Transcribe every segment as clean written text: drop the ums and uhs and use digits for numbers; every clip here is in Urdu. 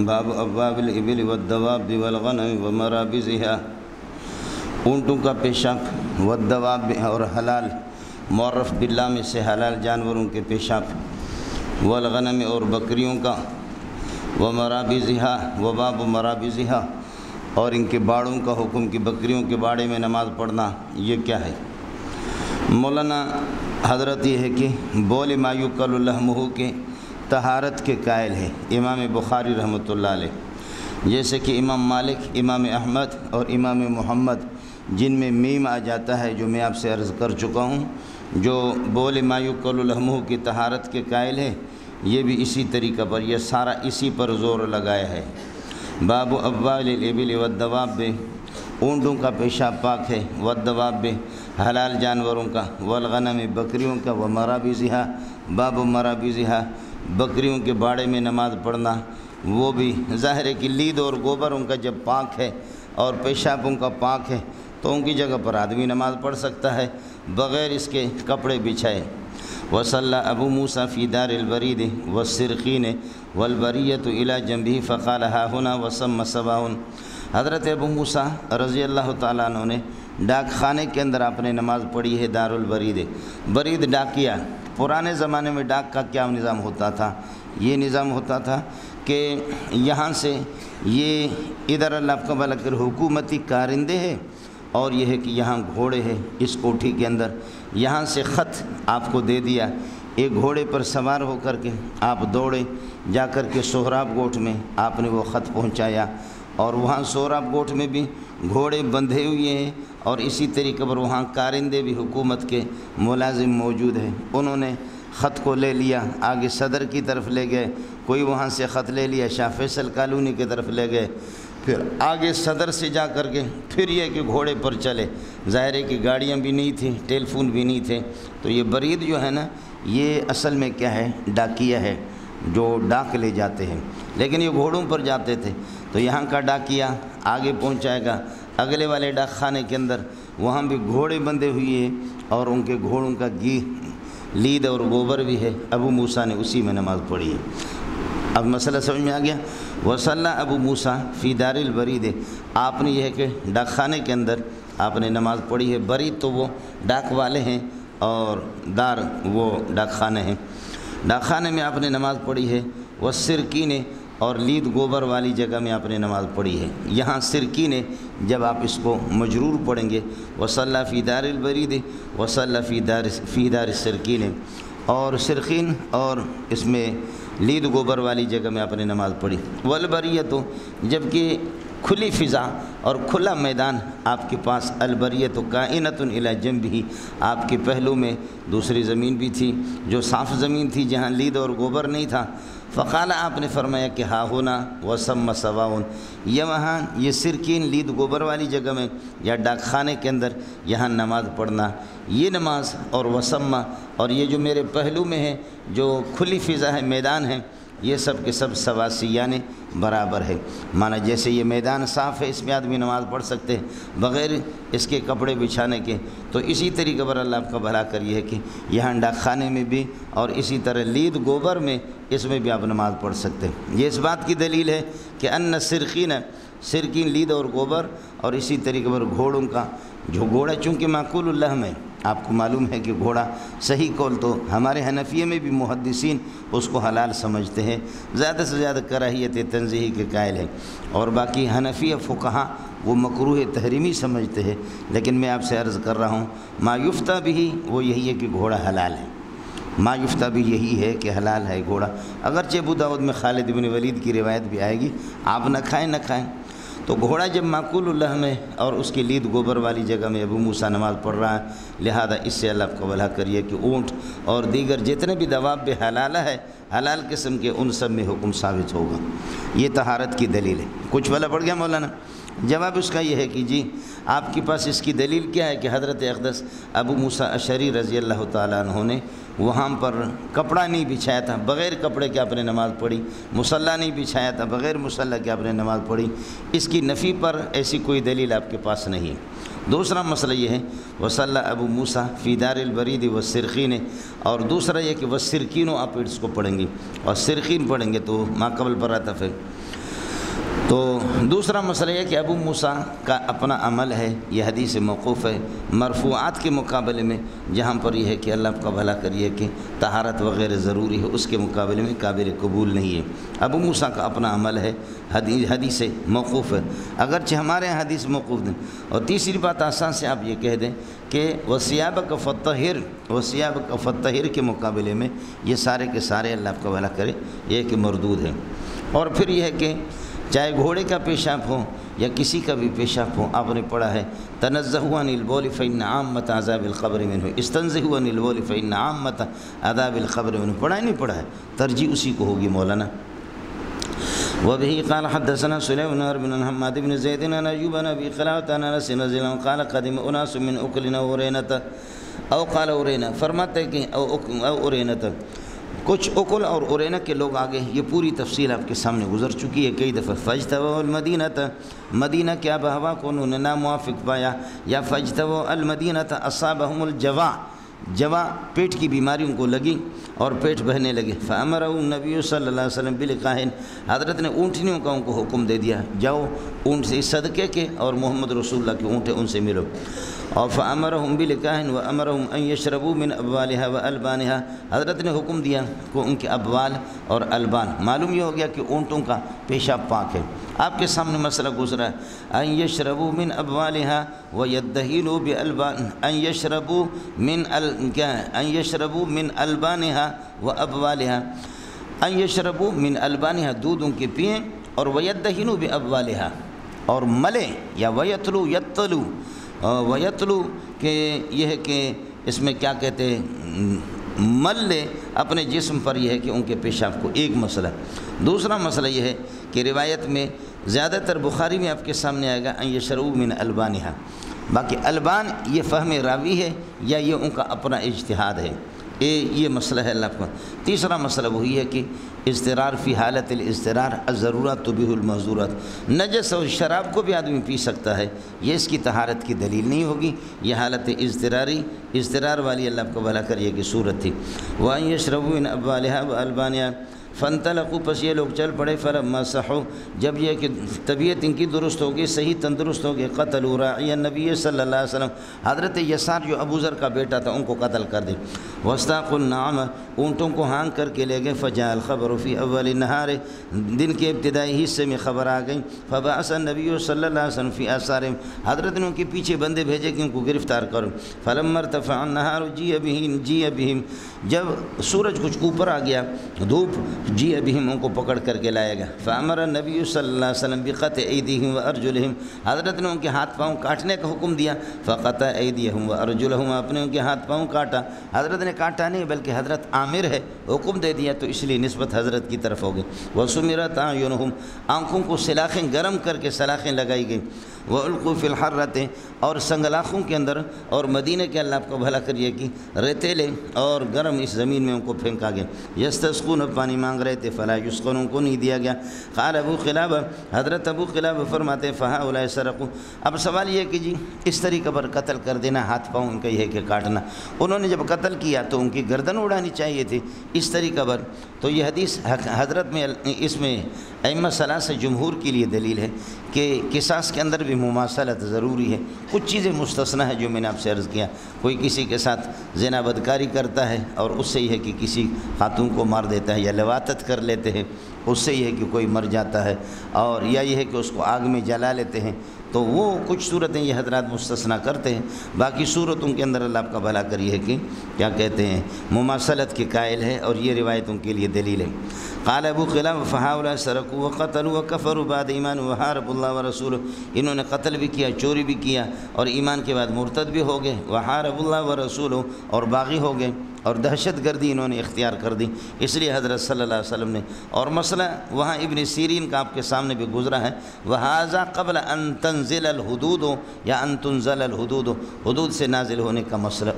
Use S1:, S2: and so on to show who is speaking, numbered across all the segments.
S1: باب ابواب الابل والدواب والغنم ومرابضها، اونٹوں کا پیشاب، والدواب اور حلال معرف باللہ میں سے حلال جانوروں کے پیشاب، والغنم اور بکریوں کا، ومرابضها وباب مرابضها اور ان کے باڑوں کا حکم کہ بکریوں کے باڑے میں نماز پڑھنا یہ کیا ہے۔ مولانا حضرت یہ ہے کہ بول ما یوکل لحمہ کے طہارت کے قائل ہے امام بخاری رحمۃ اللہ علیہ، جیسے کہ امام مالک، امام احمد اور امام محمد جن میں میم آ جاتا ہے، جو میں آپ سے عرض کر چکا ہوں، جو بول ما یوکل لحمہ کی طہارت کے قائل ہے، یہ بھی اسی طریقہ پر، یہ سارا اسی پر زور لگایا ہے۔ باب ابوال الابل والدواب، اونٹوں کا پیشاب پاک ہے، والدواب حلال جانوروں کا، والغنم بکریوں کا، ومرابضها باب مرابضها بکریوں کے باڑے میں نماز پڑھنا، وہ بھی ظاہر ہے کہ لید اور گوبر ان کا جب پاک ہے اور پیشاب ان کا پاک ہے تو ان کی جگہ پر آدمی نماز پڑھ سکتا ہے بغیر اس کے کپڑے بچھائے۔ وصلی ابو موسیٰ فی دار البرید والسرقین والبریۃ الی جنبہ فقال ہا ہنا وسم سواء، حضرت ابو موسیٰ رضی اللہ تعالیٰ عنہ نے ڈاک خانے کے اندر آپ نے نماز پڑھی ہے دار البرید، برید ڈاکیا۔ پرانے زمانے میں ڈاک کا کیا نظام ہوتا تھا؟ یہ نظام ہوتا تھا کہ یہاں سے یہ ادھر اللہ کا بھلا کر حکومتی کارندے ہے، اور یہ ہے کہ یہاں گھوڑے ہیں اس کوٹھی کے اندر، یہاں سے خط آپ کو دے دیا، ایک گھوڑے پر سوار ہو کر کے آپ دوڑے جا کر کے سہراب گوٹھ میں آپ نے وہ خط پہنچایا، اور وہاں سہراب گوٹھ میں بھی گھوڑے بندھے ہوئے ہیں، اور اسی طریقے پر وہاں کارندے بھی حکومت کے ملازم موجود ہیں۔ انہوں نے خط کو لے لیا، آگے صدر کی طرف لے گئے، کوئی وہاں سے خط لے لیا شاہ فیصل کالونی کی طرف لے گئے، پھر آگے صدر سے جا کر کے پھر یہ کہ گھوڑے پر چلے، ظاہر ہے کہ گاڑیاں بھی نہیں تھیں، ٹیلی فون بھی نہیں تھے، تو یہ برید جو ہے نا، یہ اصل میں کیا ہے؟ ڈاکیہ ہے، جو ڈاک لے جاتے ہیں، لیکن یہ گھوڑوں پر جاتے تھے۔ تو یہاں کا ڈاکیہ آگے پہنچائے گا اگلے والے ڈاک خانے کے اندر، وہاں بھی گھوڑے بندھے ہوئے ہیں اور ان کے گھوڑوں کا لید اور گوبر بھی ہے۔ ابو موسیٰ نے اسی میں نماز پڑھی ہے۔ اب مسئلہ سمجھ میں آ گیا۔ وصلی ابو موسیٰ فی دار البرید، آپ نے یہ ہے کہ ڈاک خانے کے اندر آپ نے نماز پڑھی ہے۔ برید تو وہ ڈاک والے ہیں اور دار وہ ڈاک خانے ہیں۔ ڈاک خانے میں آپ نے نماز پڑھی ہے۔ والسرقین، اور لید گوبر والی جگہ میں آپ نے نماز پڑھی ہے۔ یہاں سرقین جب آپ اس کو مجرور پڑھیں گے، وصلی فی دار البرید وصلی فی دار السرقین، اور سرقین اور اس میں لید گوبر والی جگہ میں آپ نے نماز پڑھی۔ والبریۃ، جبکہ کھلی فضا اور کھلا میدان آپ کے پاس، البریۃ کائنۃ الی جنبہ، آپ کے پہلو میں دوسری زمین بھی تھی جو صاف زمین تھی جہاں لید اور گوبر نہیں تھا۔ فقال، آپ نے فرمایا کہ ہا ہونا وسم سواء، یہ وہاں یہ سرقین لید گوبر والی جگہ میں یا ڈاک خانے کے اندر یہاں نماز پڑھنا، یہ نماز اور وسم اور یہ جو میرے پہلو میں ہے جو کھلی فضا ہے، میدان ہے، یہ سب کے سب سواسی یعنی برابر ہے۔ مانا جیسے یہ میدان صاف ہے، اس میں آدمی نماز پڑھ سکتے ہیں بغیر اس کے کپڑے بچھانے کے، تو اسی طریقے پر اللہ آپ کا بھلا کر یہ ہے کہ یہاں ڈاک خانے میں بھی اور اسی طرح لید گوبر میں اس میں بھی آپ نماز پڑھ سکتے ہیں۔ یہ اس بات کی دلیل ہے کہ ان سرقین لید اور گوبر، اور اسی طریقے پر گھوڑوں کا، جو گھوڑا چونکہ معقول اللحم ہے، آپ کو معلوم ہے کہ گھوڑا صحیح قول تو ہمارے حنفیہ میں بھی محدثین اس کو حلال سمجھتے ہیں، زیادہ سے زیادہ کراہیت تنزیہی کے قائل ہیں، اور باقی حنفیہ فقہا وہ مکروہ تحریمی سمجھتے ہیں۔ لیکن میں آپ سے عرض کر رہا ہوں ما یفتیٰ بھی وہ یہی ہے کہ گھوڑا حلال ہے، ما یفتیٰ بھی یہی ہے کہ حلال ہے گھوڑا، اگرچہ ابو داؤد میں خالد بن ولید کی روایت بھی آئے گی، آپ نہ کھائیں۔ تو گھوڑا جب معقول اللحم ہے اور اس کی لید گوبر والی جگہ میں ابو موسیٰ نماز پڑھ رہا ہے، لہذا اس سے اللہ کو بھلا کریے کہ اونٹ اور دیگر جتنے بھی دواب بے حلالہ ہے، حلال قسم کے، ان سب میں حکم ثابت ہوگا۔ یہ طہارت کی دلیل ہے۔ کچھ والا پڑھ گیا مولانا؟ جواب اس کا یہ ہے کہ جی آپ کے پاس اس کی دلیل کیا ہے کہ حضرت اقدس ابو موسیٰ اشعری رضی اللہ تعالیٰ عنہ نے وہاں پر کپڑا نہیں بچھایا تھا، بغیر کپڑے کے آپ نے نماز پڑھی، مصلی نہیں بچھایا تھا، بغیر مصلی کے آپ نے نماز پڑھی، اس کی نفی پر ایسی کوئی دلیل آپ کے پاس نہیں ہے۔ دوسرا مسئلہ یہ ہے وصلی ابو موسیٰ فی دار البرید والسرقین، اور دوسرا یہ کہ والسرقین آپ اس کو پڑھیں گے اور سرقین پڑھیں گے تو ما قبل پر عطف ہے۔ تو دوسرا مسئلہ یہ کہ ابو موسیٰ کا اپنا عمل ہے، یہ حدیث موقوف ہے۔ مرفوعات کے مقابلے میں جہاں پر یہ ہے کہ اللہ کا بھلا کریے کہ طہارت وغیرہ ضروری ہے، اس کے مقابلے میں قابل قبول نہیں ہے۔ ابو موسیٰ کا اپنا عمل ہے، حدیث موقوف ہے، اگرچہ ہمارے یہاں حدیث موقوف نہیں۔ اور تیسری بات آسان سے آپ یہ کہہ دیں کہ وَثِيَابَكَ فَطَّهِرْ کے مقابلے میں یہ سارے کے سارے اللہ کا بھلا کرے یہ کہ مردود ہیں۔ اور پھر یہ ہے کہ چاہے گھوڑے کا پیشاب ہو یا کسی کا بھی پیشاب ہو، آپ نے پڑھا ہے تنزہوا عن البول فإن عامة عذاب القبر منه، استنزہوا عن البول فإن عامة عذاب القبر منه، پڑھا ہی نہیں پڑھا ہے، ترجیح اسی کو ہوگی مولانا۔ وبه قال حدثنا سليمان بن حماد بن زيد عن أيوب عن أبي قلابة عن أنس رضي الله عنه قال قدم أناس من أكل أو أرينة أو قال أرينة، فرماتے ہیں کہ او أرينة، کچھ اکل اور ارینا کے لوگ آگے، یہ پوری تفصیل آپ کے سامنے گزر چکی ہے کئی دفعہ۔ فاجتبوا المدینہ، مدینہ کے آب و ہوا کو انہوں نے ناموافق پایا، یا فاجتبوا المدینہ اصابہم الجوا، جوا پیٹ کی بیماری ان کو لگی اور پیٹ بہنے لگے۔ فامرہ النبی صلی اللہ علیہ وسلم بالقاہن، حضرت نے اونٹنیوں کا ان کو حکم دے دیا، جاؤ اونٹ سے صدقے کے اور محمد رسول اللہ کے اونٹ ان سے ملو۔ اور فامرہم بالقاہن وامرہم ان یشربوا من ابوالہا والبانہا، حضرت نے حکم دیا کہ ان کے ابوال اور البان، معلوم یہ ہو گیا کہ اونٹوں کا پیشاب پاک ہے۔ آپ کے سامنے مسئلہ گزرا ہے، ان یشربوا من ابوالہا ویدہنوا بالبان، ان یشربوا من البانہا وابوالہا، ان یشربوا من البانہا، دودھ ان کے پئیں، اور ویدہنوا بابوالہا، اور ملیں، یا ویتلو یتلو، ویتلو کہ یہ ہے کہ اس میں کیا کہتے ہیں، مل لے اپنے جسم پر، یہ ہے کہ ان کے پیشاب کو، ایک مسئلہ۔ دوسرا مسئلہ یہ ہے کہ روایت میں زیادہ تر بخاری میں آپ کے سامنے آئے گا ان یشربوا من البانہا، باقی البان یہ فہم راوی ہے یا یہ ان کا اپنا اجتہاد ہے، یہ مسئلہ ہے اللہ کا۔ تیسرا مسئلہ وہی ہے کہ اضطرار فی حالت الاضطرار الضرورات تبیح المحظورات، نجس اور شراب کو بھی آدمی پی سکتا ہے، یہ اس کی طہارت کی دلیل نہیں ہوگی، یہ حالت اضطرار والی اللہ کو بھلا کریے کی صورت تھی۔ وَأَن يَشْرَبُوا مِنْ أَبْوَالِهَا وَأَلْبَانِهَا، فَانْطَلَقُوا، پس یہ لوگ چل پڑے، فَلَمَّا صَحُوا، جب یہ کہ طبیعت ان کی درست ہوگی، صحیح تندرست ہوگی، قتلوا راعی النبی صلی اللہ علیہ وسلم، حضرت یسار جو ابو ذر کا بیٹا تھا ان کو قتل کر دے۔ وَاسْتَاقُوا النَّعَامَ، اونٹوں کو ہانگ کر کے لے گئے۔ فَجَاءَ الْخَبَرُ فِي أَوَّلِ النَّهَارِ، دن کے ابتدائی حصے میں خبر آ گئی۔ فَبَعَثَ النَّبِيُّ صلی اللہ علیہ وسلم فِي آثَارِهِمْ، حضرت نے ان کے پیچھے بندے بھیجے کہ ان کو گرفتار کرو۔ فَلَمَّا ارْتَفَعَ النَّهَارُ جِيَ بِهِمْ، جب سورج کچھ اوپر آ گیا، دھوپ، جِيَ بِهِمْ، ان کو پکڑ کر کے لایا گیا۔ فَأَمَرَ النَّبِيُّ صلی اللہ علیہ وسلم بِقَطْعِ أَيْدِيهِمْ وَأَرْجُلِهِمْ، حضرت نے ان کے ہاتھ پاؤں کاٹنے کا حکم دیا۔ فَقَطَعَ أَيْدِيَهُمْ وَأَرْجُلَهُمْ، اپنے ان کے ہاتھ پاؤں کاٹا، حضرت نے کاٹا نہیں بلکہ حضرت عامر ہے، حکم دے دیا تو اس لیے نسبت حضرت کی طرف ہو گئی۔ وَسُمِرَتْ أَعْيُنُهُمْ، آنکھوں کو سلاخیں گرم کر کے سلاخیں لگائی گئیں۔ وَأُلْقُوا فِي الْحَرَّةِ، اور سنگلاخوں کے اندر، اور مدینہ کے اللہ کو بھلا کریے کہ ریتیلے اور گرم اس زمین میں ان کو پھینکا گیا۔ یستسقون، پانی مانگ رہے تھے، فلا یسقون، ان کو نہیں دیا گیا۔ قال ابو قلابہ، حضرت ابو قلابہ فرماتے فہؤلاء سرقوا، اب سوال یہ ہے کہ جی اس طریقے پر قتل کر دینا، ہاتھ پاؤں ان کا یہ ہے کہ کاٹنا، انہوں نے جب قتل کیا تو ان کی گردن اڑانی چاہیے تھی اس طریقے پر۔ تو یہ حدیث حضرت میں اس میں ائمہ ثلاثہ جمہور کے لیے دلیل ہے کہ قصاص کے اندر بھی مماثلت ضروری ہے۔ کچھ چیزیں مستثنیٰ ہیں جو میں نے آپ سے عرض کیا، کوئی کسی کے ساتھ زنا بدکاری کرتا ہے اور اس سے یہ ہے کہ کسی خاتون کو مار دیتا ہے، یا لواطت کر لیتے ہیں اس سے یہ ہے کہ کوئی مر جاتا ہے، اور یا یہ ہے کہ اس کو آگ میں جلا لیتے ہیں، تو وہ کچھ صورتیں یہ حضرات مستثنیٰ کرتے ہیں۔ باقی صورتوں کے اندر اللہ آپ کا بھلا کریے کہ کیا کہتے ہیں، مماثلت کے قائل ہے، اور یہ روایتوں کے لیے دلیل ہے۔ قال ابو قلابہ فہؤلاء سرقوا وقتلوا وکفروا بعد ایمان وحاربوا اللہ ورسولہ، انہوں نے قتل بھی کیا، چوری بھی کیا، اور ایمان کے بعد مرتد بھی ہو گئے، وحاربوا اللہ ورسولہ، اور باغی ہو گئے، اور دہشت گردی انہوں نے اختیار کر دی، اس لیے حضرت صلی اللہ علیہ وسلم نے۔ اور مسئلہ وہاں ابن سیرین کا آپ کے سامنے بھی گزرا ہے، وَهَذَا قَبْلَ أَن تَنزِلَ الْحُدُودُ، یا أَن تُنزَلَ الْحُدُودُ، حدود سے نازل ہونے کا مسئلہ،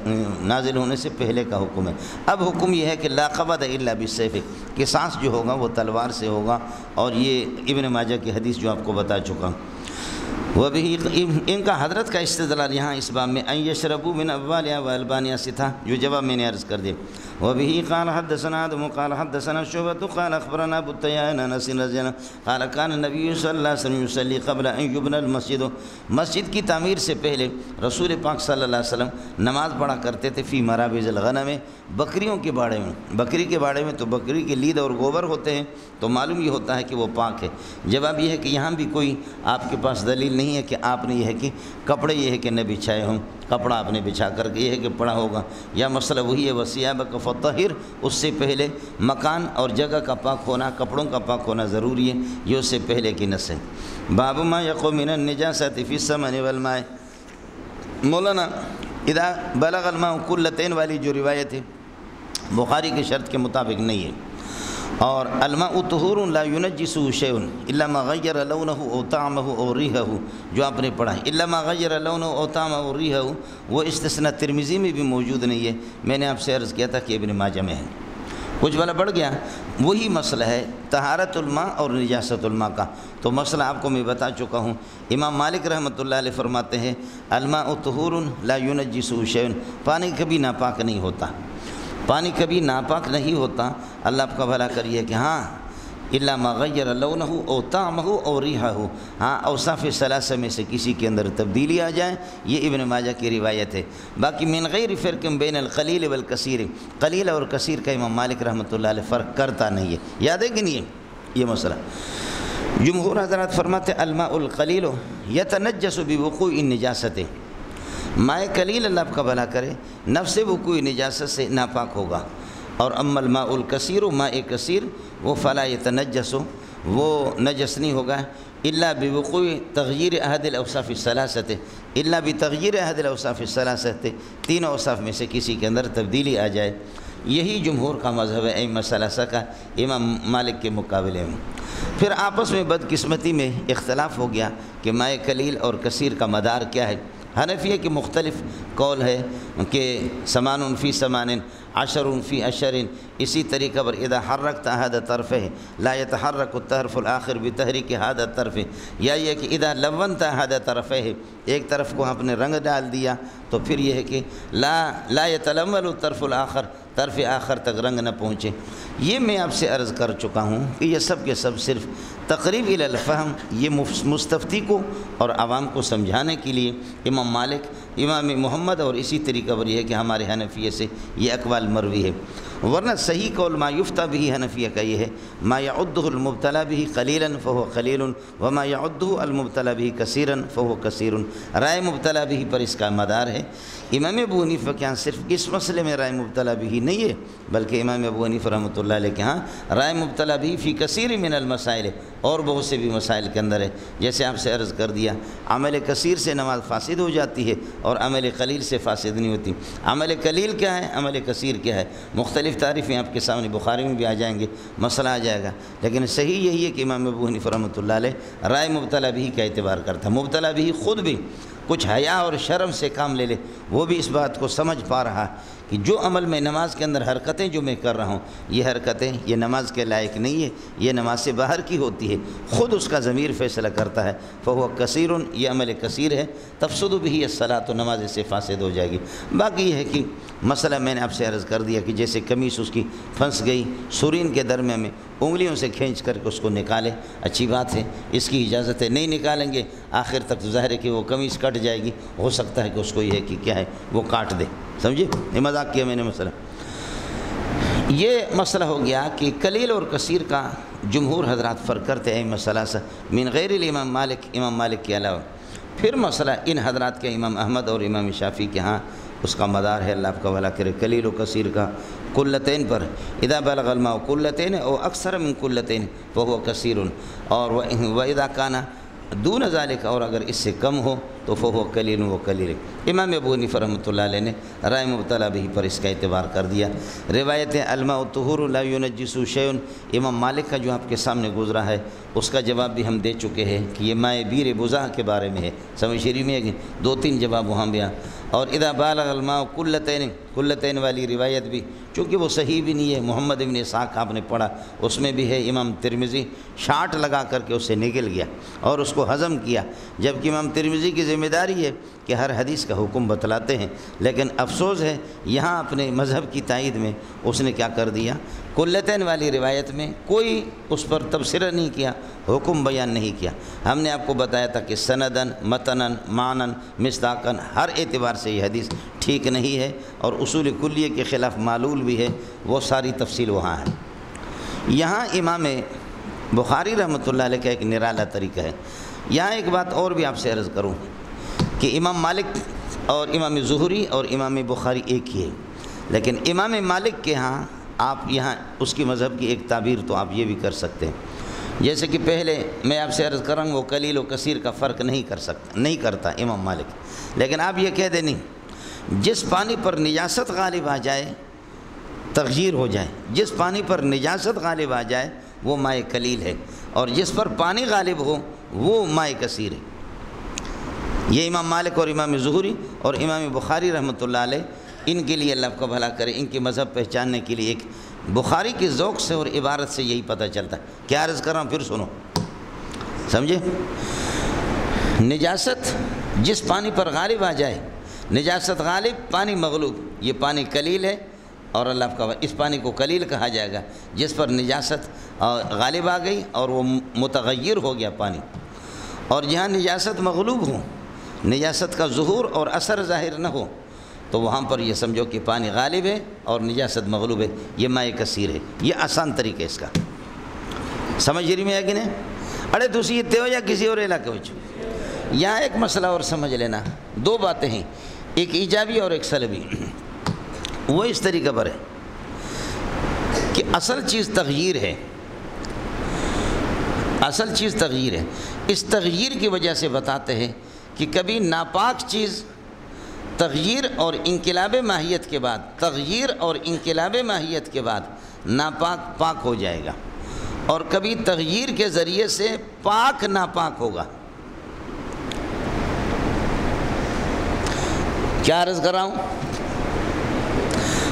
S1: نازل ہونے سے پہلے کا حکم ہے۔ اب حکم یہ ہے کہ لا قبض الا بالسیف، قصاص جو ہوگا وہ تلوار سے ہوگا، اور یہ ابن ماجہ کی حدیث جو آپ کو بتا چکا۔ ان کا حضرت کا استدلال یہاں اس باب میں ان یشربوا من ابوالہا والبانہا سے تھا، جو جواب میں نے عرض کر دیا۔ وبه قال حدثنا آدم قال حدثنا شعبة قال أخبرنا أبو التياء أنس رضي الله عنه قال كان النبي صلی اللہ علیہ وسلم يصلي قبل أن يبنى المسجد، مسجد کی تعمیر سے پہلے رسول پاک صلی اللہ علیہ وسلم نماز پڑھا کرتے تھے فی مرابض الغنم، بکریوں کے باڑے میں۔ بکری کے باڑے میں تو بکری کے لید اور گوبر ہوتے ہیں تو معلوم یہ ہوتا ہے کہ وہ پاک ہے۔ جواب یہ ہے کہ یہاں بھی کوئی آپ کے پاس دلیل نہیں ہے کہ آپ نے یہ ہے کہ کپڑے یہ ہے کہ نہ بچھائے ہوں، کپڑا آپ نے بچھا کر کے یہ ہے کہ پڑا ہوگا، یا مسئلہ وہی ہے وَثِيَابَكَ فَطَّهِّرْ، اس سے پہلے مکان اور جگہ کا پاک ہونا، کپڑوں کا پاک ہونا ضروری ہے، یہ اس سے پہلے کی نس ہے۔ باب ما يقوم من النجاسة في الثمن والماء۔ مولانا اذا بلغ الماء قلتين والی جو روایت ہے بخاری کی شرط کے مطابق نہیں ہے، اور الماء طہور لا ينجسه شيء الا ما غیر لونه او طعمه او ریحه، جو آپ نے پڑھا ہے الا ما غیر لونه او طعمه او ریحه، وہ استثناء ترمذی میں بھی موجود نہیں ہے۔ میں نے آپ سے عرض کیا تھا کہ ابن ماجہ میں ہے، کچھ والا بڑھ گیا۔ وہی مسئلہ ہے طہارت الماء اور نجاست الماء کا، تو مسئلہ آپ کو میں بتا چکا ہوں۔ امام مالک رحمۃ اللہ علیہ فرماتے ہیں الماء طہور لا ينجسه شيء، پانی کبھی ناپاک نہیں ہوتا، پانی کبھی ناپاک نہیں ہوتا۔ اللہ آپ کا بھلا کریے کہ ہاں الا ما غیر لونہ او طعمہ او ریحہ، ہاں اوصاف ثلاثہ میں سے کسی کے اندر تبدیلی آ جائے، یہ ابن ماجہ کی روایت ہے۔ باقی من غیر فرق بین القلیل والکثیر، قلیل اور کثیر کا امام مالک رحمۃ اللہ علیہ فرق کرتا نہیں ہے، یاد ہے کہ نہیں ہے یہ مسئلہ؟ جمہور حضرات فرماتے الماء القلیل یتنجس بوقوع النجاست، مائع قلیل اللہ آپ کا بھلا کرے نفس وقوع نجاست سے ناپاک ہوگا، اور اما الماء الکثیر، ماء کثیر وہ فلا یتنجس، وہ نجس نہیں ہوگا الا بوقوع تغییر احد الاوصاف الثلاثہ، الا بتغییر احد الاوصاف الثلاثہ، تین اوصاف میں سے کسی کے اندر تبدیلی آ جائے۔ یہی جمہور کا مذہب ہے ائمہ ثلاثہ کا امام مالک کے مقابلے میں۔ پھر آپس میں بدقسمتی میں اختلاف ہو گیا کہ ماء قلیل اور کثیر کا مدار کیا ہے۔ حنفیہ کے مختلف قول ہے کہ سمان فی سمان، عشر فی عشر، اسی طریقہ پر اذا حرکت احد طرفہ لا يتحرك الطرف الاخر بتحریک هذا الطرف، یا یہ کہ اذا لونت احد طرفہ، ایک طرف کو آپ نے رنگ ڈال دیا تو پھر یہ ہے کہ لا يتلمل الطرف الاخر، طرف آخر تک رنگ نہ پہنچے۔ یہ میں آپ سے عرض کر چکا ہوں کہ یہ سب کے سب صرف تقریب الی الفہم، یہ مستفتی کو اور عوام کو سمجھانے کے لیے امام مالک، امام محمد اور اسی طریقہ پر یہ ہے کہ ہمارے حنفیہ سے یہ اقوال مروی ہے، ورنہ صحیح قول ما یفتیٰ بھی حنفیہ کا یہ ہے ما یعدہ المبتلا بھی قلیلا فہو قلیل وما یعدہ المبتلا بھی کثیرا فہو کثیر۔ رائے مبتلا بھی پر اس کا مدار ہے۔ امام ابو حنیفہ کے ہاں صرف اس مسئلے میں رائے مبتلا بھی نہیں ہے، بلکہ امام ابو حنیفہ رحمۃ اللہ علیہ کے ہاں رائے مبتلا بھی فی کثیر من المسائل، اور بہت سے بھی مسائل کے اندر ہے۔ جیسے آپ سے عرض کر دیا عمل کثیر سے نماز فاسد ہو جاتی ہے اور عمل قلیل سے فاسد نہیں ہوتی۔ عمل قلیل کیا ہے، عمل کثیر کیا ہے، مختلف تعریفیں آپ کے سامنے بخاری میں بھی آ جائیں گے، مسئلہ آ جائے گا، لیکن صحیح یہی ہے کہ امام ابو حنیفہ رحمۃ اللہ علیہ رائے مبتلا بھی کا اعتبار کرتا ہے۔ مبتلا بھی خود بھی کچھ حیا اور شرم سے کام لے لے، وہ بھی اس بات کو سمجھ پا رہا کہ جو عمل میں نماز کے اندر حرکتیں جو میں کر رہا ہوں، یہ حرکتیں یہ نماز کے لائق نہیں ہے، یہ نماز سے باہر کی ہوتی ہے، خود اس کا ضمیر فیصلہ کرتا ہے، فہو کثیر، یہ عمل کثیر ہے، تفسد بھی الصلاۃ، تو نماز اس سے فاسد ہو جائے گی۔ باقی یہ ہے کہ مسئلہ میں نے آپ سے عرض کر دیا کہ جیسے قمیص اس کی پھنس گئی سورین کے درمیان میں، انگلیوں سے کھینچ کر کے اس کو نکالے، اچھی بات ہے، اس کی اجازت ہے، نہیں نکالیں گے آخر تک تو ظاہر ہے کہ وہ قمیص کٹ جائے گی، ہو سکتا ہے کہ اس کو یہ ہے کہ کیا ہے وہ کاٹ دے، سمجھے؟ یہ مذاق کیا میں نے مسئلہ۔ یہ مسئلہ ہو گیا کہ قلیل اور کثیر کا جمہور حضرات فرق کرتے ہیں مسئلہ سے من غیر الامام مالک، امام مالک کے علاوہ۔ پھر مسئلہ ان حضرات کے امام احمد اور امام شافعی کے ہاں اس کا مدار ہے، اللہ آپ کا بھلا کرے، قلیل و کثیر کا قلتین پر، اذا بلغ الماء قلتین او اکثر من قلتین فہو کثیر، اور واذا کان دون ذالک، اور اگر اس سے کم ہو تو فہو قلیل و قلیل۔ امام ابو حنیفہ رحمۃ اللہ علیہ نے رائے مبتلا بھی پر اس کا اعتبار کر دیا۔ روایت الماء طہور لا ينجس شیء، امام مالک کا جو آپ کے سامنے گزرا ہے اس کا جواب بھی ہم دے چکے ہیں کہ یہ ماء بیر بزاح کے بارے میں ہے، سمجھ شریف میں ہے، دو تین جواب وہاں بھی۔ اور اذا بالغ الماء قلتین والی روایت بھی چونکہ وہ صحیح بھی نہیں ہے، محمد ابن اسحاق آپ نے پڑھا، اس میں بھی ہے امام ترمذی شاٹ لگا کر کے اس سے نکل گیا اور اس کو ہضم کیا، جبکہ امام ترمذی کی ذمہ داری ہے کہ ہر حدیث کا حکم بتلاتے ہیں، لیکن افسوس ہے یہاں اپنے مذہب کی تائید میں اس نے کیا کر دیا، کلتین والی روایت میں کوئی اس پر تبصرہ نہیں کیا، حکم بیان نہیں کیا۔ ہم نے آپ کو بتایا تھا کہ سندن، متنن، معنن، مصداقن ہر اعتبار سے یہ حدیث ٹھیک نہیں ہے اور اصول کلیہ کے خلاف معلول بھی ہے، وہ ساری تفصیل وہاں ہے۔ یہاں امام بخاری رحمۃ اللہ علیہ کا ایک نرالا طریقہ ہے۔ یہاں ایک بات اور بھی آپ سے عرض کروں کہ امام مالک اور امام زہری اور امام بخاری ایک ہی ہے، لیکن امام مالک کے ہاں آپ یہاں اس کی مذہب کی ایک تعبیر تو آپ یہ بھی کر سکتے ہیں، جیسے کہ پہلے میں آپ سے عرض کروں وہ قلیل و کثیر کا فرق نہیں کرتا امام مالک، لیکن آپ یہ کہہ دیں نہیں، جس پانی پر نجاست غالب آ جائے تغییر ہو جائے، جس پانی پر نجاست غالب آ جائے وہ ماء قلیل ہے، اور جس پر پانی غالب ہو وہ ماء کثیر ہے۔ یہ امام مالک اور امام زہری اور امام بخاری رحمۃ اللہ علیہ، ان کے لیے اللہ کا بھلا کرے، ان کے مذہب پہچاننے کے لیے ایک بخاری کی ذوق سے اور عبارت سے یہی پتہ چلتا ہے۔ کیا عرض کر رہا ہوں پھر سنو، سمجھے؟ نجاست جس پانی پر غالب آ جائے، نجاست غالب، پانی مغلوب، یہ پانی قلیل ہے، اور اللہ کا اس پانی کو قلیل کہا جائے گا جس پر نجاست غالب آ گئی اور وہ متغیر ہو گیا پانی۔ اور جہاں نجاست مغلوب ہو، نجاست کا ظہور اور اثر ظاہر نہ ہو، تو وہاں پر یہ سمجھو کہ پانی غالب ہے اور نجاست مغلوب ہے، یہ ماء کثیر ہے۔ یہ آسان طریقہ ہے اس کا، سمجھ رہی میں ہے کہ نہیں؟ اڑے تسی اتنے ہو یا کسی اور علاقے میں؟ یہاں ایک مسئلہ اور سمجھ لینا، دو باتیں ہیں، ایک ایجابی اور ایک سلبی۔ وہ اس طریقے پر ہے کہ اصل چیز تغییر ہے، اصل چیز تغییر ہے۔ اس تغییر کی وجہ سے بتاتے ہیں کہ کبھی ناپاک چیز تغییر اور انقلاب ماہیت کے بعد، تغییر اور انقلاب ماہیت کے بعد ناپاک پاک ہو جائے گا، اور کبھی تغییر کے ذریعے سے پاک ناپاک ہوگا۔ کیا عرض کر رہا ہوں؟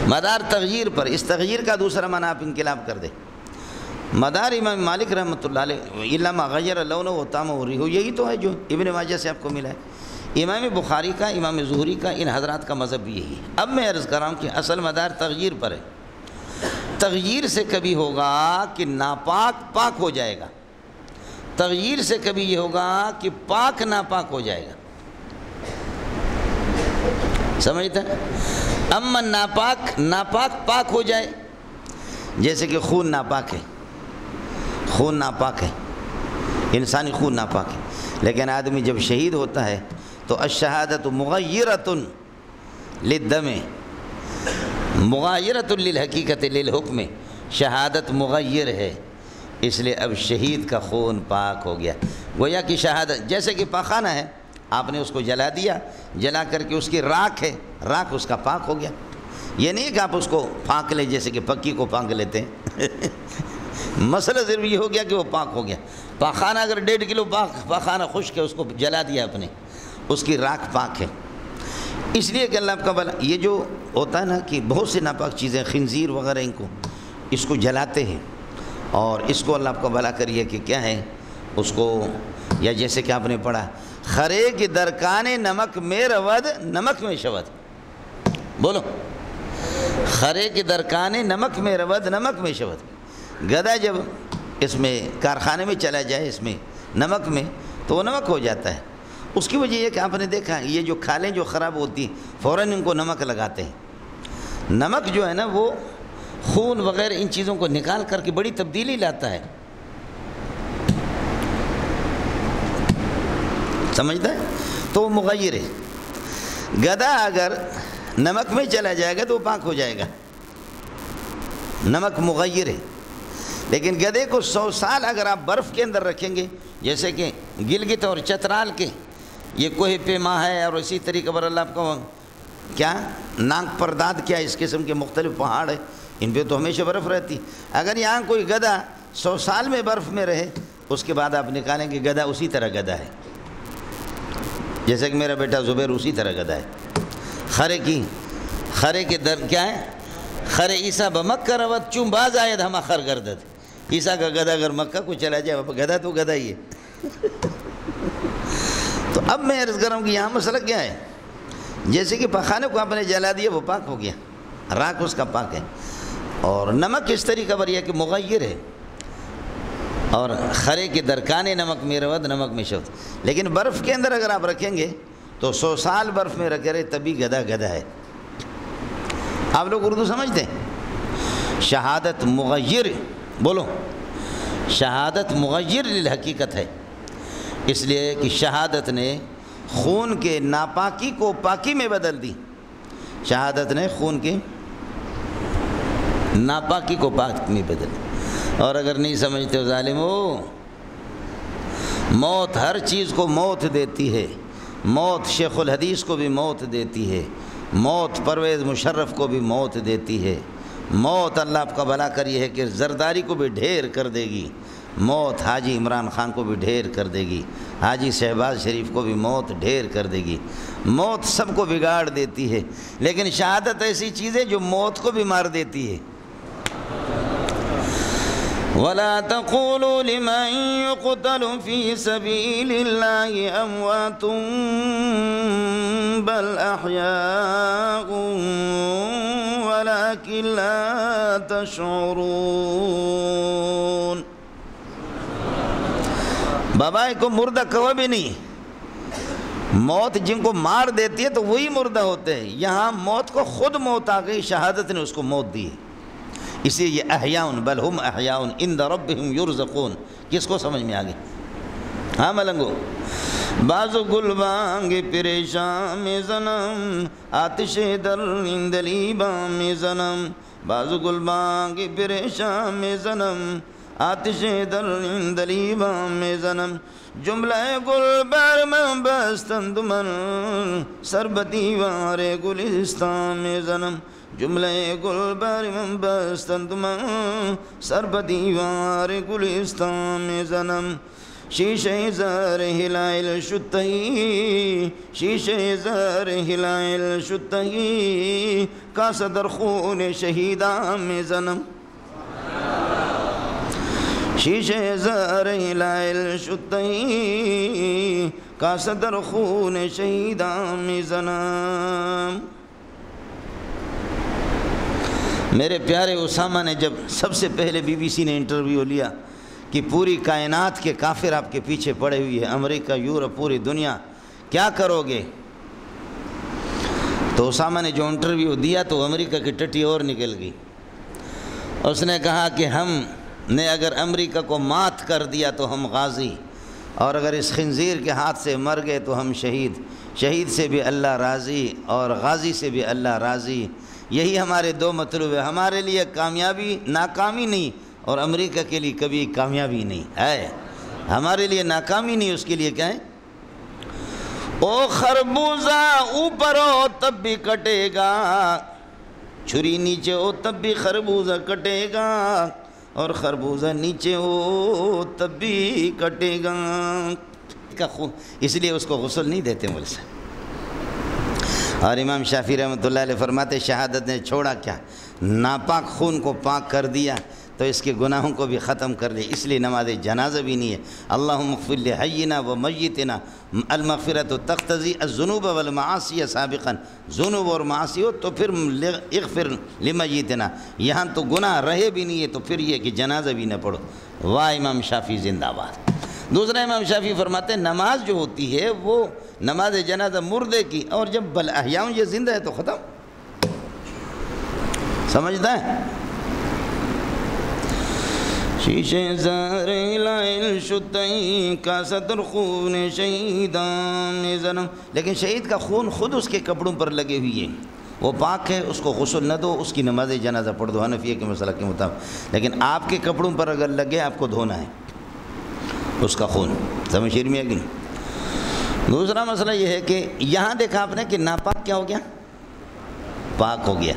S1: مدار تغییر پر، اس تغییر کا دوسرا معنی آپ انقلاب کر دیں۔ مدار امام مالک رحمۃ اللہ علیہ الا ما غیر لونہ و طعمہ و ریحہ، یہی تو ہے جو ابن ماجہ سے آپ کو ملا ہے۔ امام بخاری کا، امام زہری کا، ان حضرات کا مذہب بھی یہی ہے۔ اب میں عرض کر رہا ہوں کہ اصل مدار تغییر پر ہے۔ تغییر سے کبھی ہوگا کہ ناپاک پاک ہو جائے گا، تغییر سے کبھی یہ ہوگا کہ پاک ناپاک ہو جائے گا، سمجھتا ہے؟ اما ناپاک پاک ہو جائے، جیسے کہ خون ناپاک ہے، خون ناپاک ہے، انسانی خون ناپاک ہے، لیکن آدمی جب شہید ہوتا ہے تو الشہادۃ مغیرۃ للدم، مغیرۃ للحقیقت للحکم، شہادت مغیر ہے، اس لیے اب شہید کا خون پاک ہو گیا۔ گویا کہ شہادت جیسے کہ پاخانہ ہے، آپ نے اس کو جلا دیا، جلا کر کے اس کی راکھ ہے، راکھ اس کا پاک ہو گیا۔ یہ نہیں کہ آپ اس کو پھانک لیں جیسے کہ پکی کو پھانک لیتے ہیں مسئلہ صرف یہ ہو گیا کہ وہ پاک ہو گیا۔ پاخانہ اگر 1.5 کلو پاخانہ خشک ہے، اس کو جلا دیا آپ نے، اس کی راکھ پاک ہے۔ اس لیے کہ اللہ کا بھلا، یہ جو ہوتا ہے نا کہ بہت سے ناپاک چیزیں، خنزیر وغیرہ، اس کو جلاتے ہیں، اور اس کو اللہ کا بھلا کریے کہ کیا ہے اس کو، یا جیسے کہ آپ نے پڑھا خرے کی درکان نمک میں رود نمک میں شود، بولو خرے کی درکان نمک میں رود نمک میں شود۔ گدھا جب اس میں کارخانے میں چلا جائے، اس میں نمک میں، تو وہ نمک ہو جاتا ہے۔ اس کی وجہ یہ کہ آپ نے دیکھا یہ جو کھالیں جو خراب ہوتی ہیں فوراً ان کو نمک لگاتے ہیں۔ نمک جو ہے نا وہ خون وغیرہ ان چیزوں کو نکال کر کے بڑی تبدیلی لاتا ہے، سمجھتا ہے؟ تو وہ مغیر ہے۔ گدھا اگر نمک میں چلا جائے گا تو وہ پاک ہو جائے گا، نمک مغیر ہے۔ لیکن گدھے کو 100 سال اگر آپ برف کے اندر رکھیں گے، جیسے کہ گلگت اور چترال کے یہ کوہ پیما ہے، اور اسی طریقے پر اللہ کو کیا نانک پرداد کیا، اس قسم کے مختلف پہاڑ ہیں، ان پہ تو ہمیشہ برف رہتی۔ اگر یہاں کوئی گدھا 100 سال میں برف میں رہے، اس کے بعد آپ نکالیں گے گدھا اسی طرح گدھا ہے، جیسے کہ میرا بیٹا زبیر اسی طرح گدھا ہے۔ خرے کے در کیا ہے؟ خرے عیسیٰ بمکہ روت چون باز آید ہما خر گردد۔ عیسیٰ کا گدھا اگر مکہ کو چلا جائے، گدھا تو گدھا ہی ہے تو اب میں عرض کر رہا ہوں کہ یہاں مسئلہ کیا ہے؟ جیسے کہ پخانے کو آپ نے جلا دیا وہ پاک ہو گیا، راکھ اس کا پاک ہے، اور نمک اس طریقہ پر یہ کہ مغیر ہے، اور خرے کے درکانے نمک میں رود نمک میں شود، لیکن برف کے اندر اگر آپ رکھیں گے تو 100 سال برف میں رکھے رہے تبھی گدھا گدھا ہے۔ آپ لوگ اردو سمجھتے ہیں؟ شہادت مغیر، بولو، شہادت مغیر للحقیقت ہے، اس لیے کہ شہادت نے خون کے ناپاکی کو پاکی میں بدل دی، شہادت نے خون کے ناپاکی کو پاک میں بدل دی۔ اور اگر نہیں سمجھتے ہو ظالمو، موت ہر چیز کو موت دیتی ہے، موت شیخ الحدیث کو بھی موت دیتی ہے، موت پرویز مشرف کو بھی موت دیتی ہے، موت اللہ آپ کا بھلا کر یہ ہے کہ زرداری کو بھی ڈھیر کر دے گی، موت حاجی عمران خان کو بھی ڈھیر کر دے گی، حاجی شہباز شریف کو بھی موت ڈھیر کر دے گی، موت سب کو بگاڑ دیتی ہے، لیکن شہادت ایسی چیز ہے جو موت کو بھی مار دیتی ہے۔ وَلَا تَقُولُوا لِمَن يُقْتَلُ فِي سَبِيلِ اللَّهِ أَمْوَاتٌ بَلْ أَحْيَاءٌ وَلَكِنْ لَا تَشْعُرُونَ۔ بابائے کو مردہ کہو بھی نہیں، موت جن کو مار دیتی ہے تو وہی مردہ ہوتے ہیں، یہاں موت کو خود موت آ گئی، شہادت نے اس کو موت دی، اس لیے یہ احیاؤن بل ہم احیاؤن عند ربہم یرزقون۔ کس کو سمجھ میں آ گئی؟ ہاں ملنگو، بازو گل بانگ پریشان میں زنم آتش در اندلیبا میں زنم، بازو گل بانگ پریشان میں زنم آتش در اندلیبا میں زنم، جملہ گل بر میں بستند من سربتی وار گلستان میں زنم، جملہ گل بر میں بستند من سربتی وار گلستان میں زنم، شیشہ زر ہلائل شتہی، شیشہ زر ہلائل شتہی، کا صدر خون شہیدان میں زنم، شیشہ زر ہلائل شتہی، کا صدر خون شہیدان میں زنم۔ میرے پیارے اسامہ نے جب سب سے پہلے بی بی سی نے انٹرویو لیا کہ پوری کائنات کے کافر آپ کے پیچھے پڑے ہوئی ہے، امریکہ، یورپ، پوری دنیا، کیا کرو گے؟ تو اسامہ نے جو انٹرویو دیا تو امریکہ کی ٹٹی اور نکل گئی، اس نے کہا کہ ہم نے اگر امریکہ کو مات کر دیا تو ہم غازی، اور اگر اس خنزیر کے ہاتھ سے مر گئے تو ہم شہید، شہید سے بھی اللہ راضی اور غازی سے بھی اللہ راضی، یہی ہمارے دو مطلوب ہے، ہمارے لیے کامیابی ناکامی نہیں اور امریکہ کے لیے کبھی کامیابی نہیں ہے، ہمارے لیے ناکامی نہیں، اس کے لیے کیا ہے؟ او خربوزہ اوپر ہو تب بھی کٹے گا، چھری نیچے ہو تب بھی خربوزہ کٹے گا، اور خربوزہ نیچے ہو تب بھی کٹے گا، اس لیے اس کو غسل نہیں دیتے مجھ سے۔ اور امام شافعی رحمۃ اللہ علیہ فرماتے شہادت نے چھوڑا کیا؟ ناپاک خون کو پاک کر دیا تو اس کے گناہوں کو بھی ختم کر لیا، اس لیے نماز جنازہ بھی نہیں ہے۔ اللہم اغفر لحینا و میتنا، المغفرۃ تقتضی الذنوب والمعاصی سابقا، ذنوب اور معاصی ہو تو پھر اغفر لمیتنا، یہاں تو گناہ رہے بھی نہیں ہے تو پھر یہ کہ جنازہ بھی نہ پڑھو۔ واہ امام شافعی زندہ باد۔ دوسرا امام شافعی فرماتے ہیں نماز جو ہوتی ہے وہ نماز جنازہ مردے کی، اور جب بل احیاء یہ زندہ ہے تو ختم، سمجھتا ہے؟ شیشے زر لائل شتئی کا صدر خون شہیدان زنم، لیکن شہید کا خون خود اس کے کپڑوں پر لگے ہوئی ہے، وہ پاک ہے، اس کو غسل نہ دو، اس کی نماز جنازہ پڑھ دو حنفیہ کے مسئلہ کے مطابق، لیکن آپ کے کپڑوں پر اگر لگے آپ کو دھونا ہے اس کا خون، سمجھ میں آگئی؟ دوسرا مسئلہ یہ ہے کہ یہاں دیکھا آپ نے کہ ناپاک کیا ہو گیا؟ پاک ہو گیا،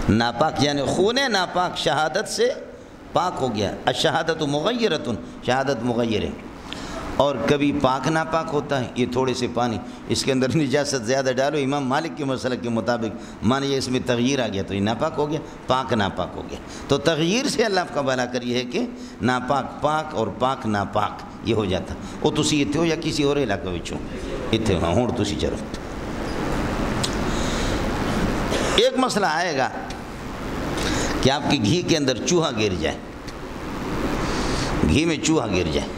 S1: ناپاک یعنی خون ناپاک شہادت سے پاک ہو گیا، الشہادت مغیرۃ، شہادت مغیر ہے، اور کبھی پاک ناپاک ہوتا ہے، یہ تھوڑے سے پانی اس کے اندر نجاست زیادہ ڈالو، امام مالک کے مسئلہ کے مطابق مانیے اس میں تغییر آ گیا تو یہ ناپاک ہو گیا، پاک ناپاک ہو گیا، تو تغییر سے اللہ کا بھلا کر یہ ہے کہ ناپاک پاک اور پاک ناپاک یہ ہو جاتا۔ وہ تسی اتنے ہو یا کسی اور علاقے میں اتنے ہوں تسی چلو۔ ایک مسئلہ آئے گا کہ آپ کی گھی کے اندر چوہا گر جائے، گھی میں چوہا گر جائے،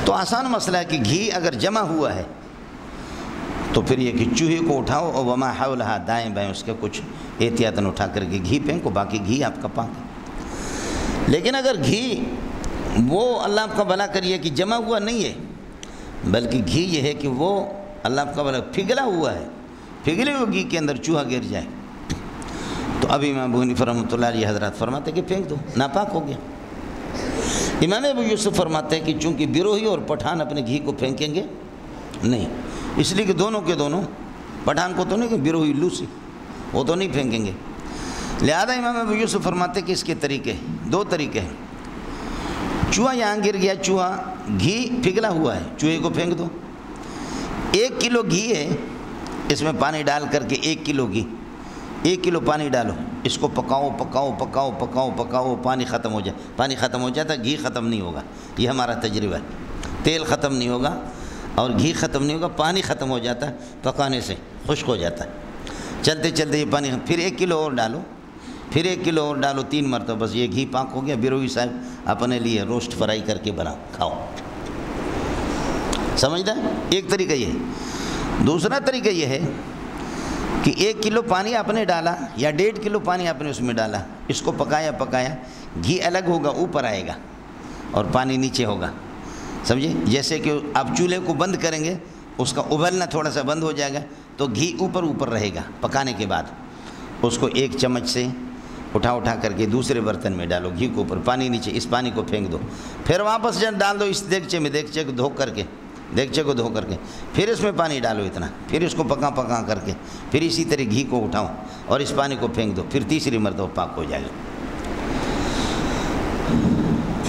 S1: تو آسان مسئلہ ہے کہ گھی اگر جمع ہوا ہے تو پھر یہ کہ چوہے کو اٹھاؤ اور وما حولہا، دائیں بائیں اس کے کچھ احتیاطاً اٹھا کر کے گھی پھینکو، باقی گھی آپ کا پاک ہے۔ لیکن اگر گھی وہ اللہ آپ کا بھلا کریے کہ جمع ہوا نہیں ہے، بلکہ گھی یہ ہے کہ وہ اللہ آپ کا بھلا پھگلا ہوا ہے، پھگلے ہوئے گھی کے اندر چوہا گر جائے، تو اب امام ابو حنیفہ رحمۃ اللہ علیہ حضرات فرماتے کہ پھینک دو، ناپاک ہو گیا۔ امام ابو یوسف فرماتے ہیں کہ چونکہ بیروہی اور پٹھان اپنے گھی کو پھینکیں گے نہیں، اس لیے کہ دونوں کے دونوں، پٹھان کو تو نہیں کہ بیروہی لوسی وہ تو نہیں پھینکیں گے، لہذا امام ابو یوسف فرماتے ہیں کہ اس کے طریقے، دو طریقے ہیں۔ چوہا یہاں گر گیا، چوہا گھی پھگلا ہوا ہے، چوہے کو پھینک دو۔ 1 کلو گھی ہے، اس میں پانی ڈال کر کے 1 کلو گھی، 1 کلو پانی ڈالو، اس کو پکاؤ پکاؤ پکاؤ پکاؤ پکاؤ، پانی ختم ہو جائے، پانی ختم ہو جاتا ہے، گھی ختم نہیں ہوگا، یہ ہمارا تجربہ ہے، تیل ختم نہیں ہوگا اور گھی ختم نہیں ہوگا، پانی ختم ہو جاتا ہے، پکانے سے خشک ہو جاتا ہے، چلتے چلتے یہ پانی، پھر 1 کلو اور ڈالو، پھر 1 کلو اور ڈالو، 3 مرتبہ، بس یہ گھی پاک ہو گیا۔ بیروی صاحب اپنے لیے روسٹ فرائی کر کے بناؤ، کھاؤ، سمجھتا ہے؟ ایک طریقہ یہ ہے۔ دوسرا طریقہ یہ ہے کہ 1 کلو پانی آپ نے ڈالا یا 1.5 کلو پانی آپ نے اس میں ڈالا، اس کو پکایا پکایا، گھی الگ ہوگا، اوپر آئے گا اور پانی نیچے ہوگا، سمجھے؟ جیسے کہ آپ چولہے کو بند کریں گے، اس کا ابلنا تھوڑا سا بند ہو جائے گا تو گھی اوپر رہے گا، پکانے کے بعد اس کو 1 چمچ سے اٹھا کر کے دوسرے برتن میں ڈالو، گھی کو اوپر، پانی نیچے، اس پانی کو پھینک دو، پھر واپس جب ڈال دو اس دیگچے میں، دیگچے کو دھو کر کے پھر اس میں پانی ڈالو اتنا، پھر اس کو پکا کر کے پھر اسی طرح گھی کو اٹھاؤ اور اس پانی کو پھینک دو، پھر تیسری مرتبہ پاک ہو جائے گا۔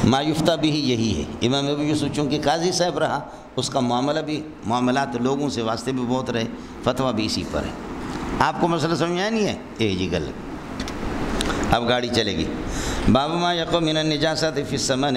S1: ما یفتہ بھی یہی ہے۔ امام ابو یوسف چونکہ قاضی صاحب رہا، اس کا معاملات لوگوں سے واسطے بھی بہت رہے، فتویٰ بھی اسی پر ہے۔ آپ کو مسئلہ سمجھ آیا نہیں ہے؟ جی گل، اب گاڑی چلے گی۔ باب ما یقع من النجاسات فی الثمن،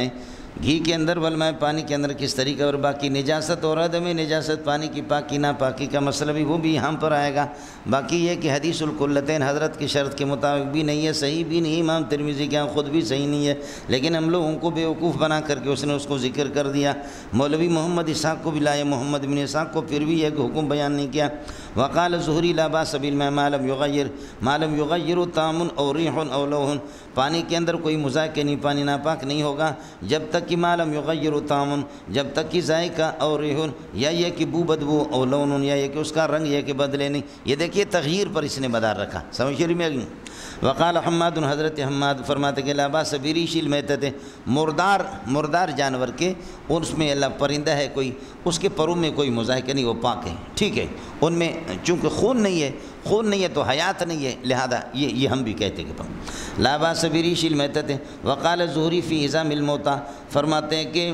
S1: گھی کے اندر والماء، پانی کے اندر کس طریقے، اور باقی نجاست اور عدم نجاست، پانی کی پاکی ناپاکی کا مسئلہ بھی وہ بھی یہاں پر آئے گا۔ باقی یہ کہ حدیث القلتین حضرت کی شرط کے مطابق بھی نہیں ہے، صحیح بھی نہیں، امام ترمذی کے یہاں خود بھی صحیح نہیں ہے، لیکن ہم لوگوں کو بیوقوف بنا کر کے اس نے اس کو ذکر کر دیا۔ مولوی محمد اسحاق کو بھی لائے، محمد بن اسحاق کو، پھر بھی ایک حکم بیان نہیں کیا۔ وقال زہری لا باس بالماء ما لم یغیر طعم او ریح او لون، پانی کے اندر کوئی مذائقہ نہیں، پانی ناپاک نہیں ہوگا جب تک کہ ما لم یغیر طعم، جب تک کہ ذائقہ اور ریح، یا یہ کہ بو بدبو، او لون، یا یہ کہ اس کا رنگ یہ کہ بدلے نہیں۔ یہ دیکھیے تغییر پر اس نے مدار رکھا، سمجھ رہی میں؟ وقال حماد، حضرت حماد فرماتے کہ لا باس بریش المیتۃ، مردار جانور کے، اس میں اللہ پرندہ ہے کوئی، اس کے پروں میں کوئی مذائقہ نہیں، وہ پاک ہے، ٹھیک ہے، ان میں چونکہ خون نہیں ہے تو حیات نہیں ہے، لہذا یہ ہم بھی کہتے ہیں کہ لا باس بریش المیتۃ۔ وقال زہری فی عظام الموتى، فرماتے ہیں کہ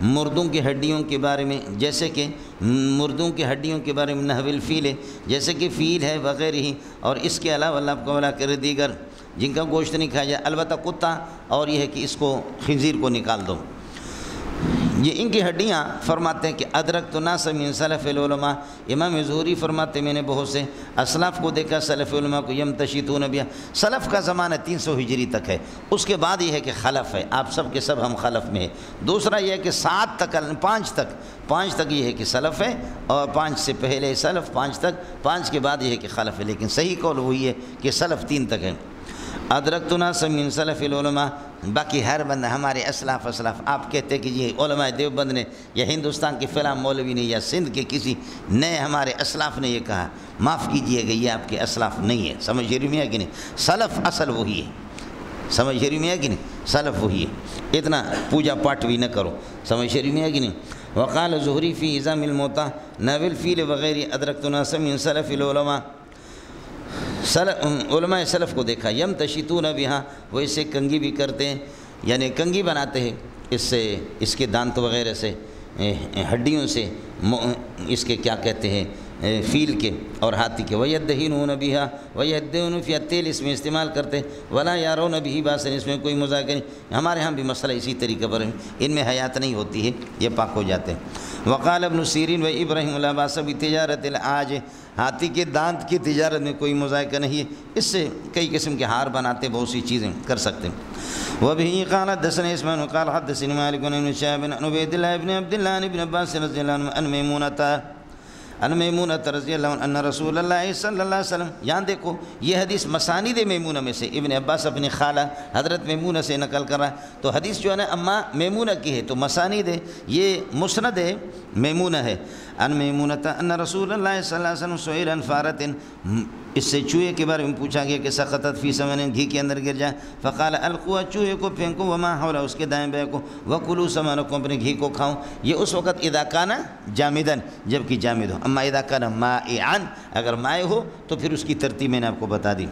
S1: مردوں کی ہڈیوں کے بارے میں، جیسے کہ مردوں کی ہڈیوں کے بارے میں، نحو الفیل، جیسے کہ فیل ہے وغیرہ ہی، اور اس کے علاوہ اللہ کو بلا کر دیگر جن کا گوشت نہیں کھایا جائے، البتہ کتا، اور یہ ہے کہ اس کو خنزیر کو نکال دو، یہ ان کی ہڈیاں۔ فرماتے ہیں کہ ادرکت ناس من سلف العلماء، امام زہری فرماتے میں نے بہت سے اسلاف کو دیکھا، سلف علماء کو، یمتشطون بها، سلف کا زمانہ 300 ہجری تک ہے، اس کے بعد یہ ہے کہ خلف ہے، آپ سب کے سب ہم خلف میں ہیں۔ دوسرا یہ ہے کہ 7 تک، 5 تک یہ ہے کہ سلف ہے، اور 5 سے پہلے سلف، 5 تک، 5 کے بعد یہ ہے کہ خلف ہے، لیکن صحیح قول وہی ہے کہ سلف 3 تک ہے۔ ادرکت ناس من سلف العلماء، باقی ہر بندہ ہمارے اسلاف، آپ کہتے ہیں کہ یہ علماء دیوبند نے یا ہندوستان کے فلاں مولوی نے یا سندھ کے کسی نئے ہمارے اسلاف نے یہ کہا، معاف کیجئے گا، یہ آپ کے اسلاف نہیں ہے، سمجھ رہی میں ہے کہ نہیں؟ سلف اصل وہی ہے، سمجھ رہی میں ہے کہ نہیں؟ سلف وہی ہے، اتنا پوجا پاٹ بھی نہ کرو، سمجھ رہی میں ہے کہ نہیں؟ وقال زہری فی عظام الموتى نحو الفیل وغیرہ، ادرکت ناس من سلف العلماء، علماء سلف کو دیکھا، یمتشطون بها، وہ اسے کنگھی بھی کرتے ہیں، یعنی کنگھی بناتے ہیں اس سے، اس کے دانت وغیرہ سے، ہڈیوں سے، اس کے کیا کہتے ہیں، فیل کے اور ہاتھی کے، وَيَدَّهِنُونَ بِهَا وَيَدَّهِنُ فِيهَا، تیل اس میں استعمال کرتے، وَلَا يَرَوْنَ بِهِ بَأْسًا، اس میں کوئی مذاق نہیں۔ ہمارے ہاں بھی مسئلہ اسی طریقے پر ہے، ان میں حیات نہیں ہوتی ہے، یہ پاک ہو جاتے ہیں۔ وقال ابن سیرین و ابراہیم لا باس بتجارت العاج، ہاتھی کے دانت کی تجارت میں کوئی مذائقہ نہیں ہے، اس سے کئی قسم کے ہار بناتے، بہت سی چیزیں کر سکتے ہیں۔ وبه قال حدثنا اسماعیل قال حدثني مالك بن شهاب عن عبيد الله بن عبد الله بن عباس رضي الله عنه عن میمونہ رضی اللہ عنہ ان رسول اللہ صلی اللہ علیہ وسلم، یہاں دیکھو یہ حدیث مسانید میمونہ میں سے ابن عباس اپنی خالہ حضرت میمونہ سے نقل کر رہا ہے، تو حدیث جو ہے نا اما میمونہ کی ہے تو مسانید ہے، یہ مسند میمونہ ہے۔ ان میمونہ ان رسول اللہ صلی اللہ علیہ وسلم سئل عن فارۃ، اس سے چوہے کے بارے میں پوچھا گیا کہ سقطت فی سمن، گھی کے اندر گر جائے، فقال القوا، چوہے کو پھینکو، وما حولہ، اس کے دائیں بائیں کو، وکلوا سمنکم، اپنے گھی کو کھاؤ۔ یہ اس وقت اذا کان جامدن، جب کہ جامد ہو، اما اذا کان مائعا، اگر مائع ہو تو پھر اس کی ترتیب میں نے آپ کو بتا دی۔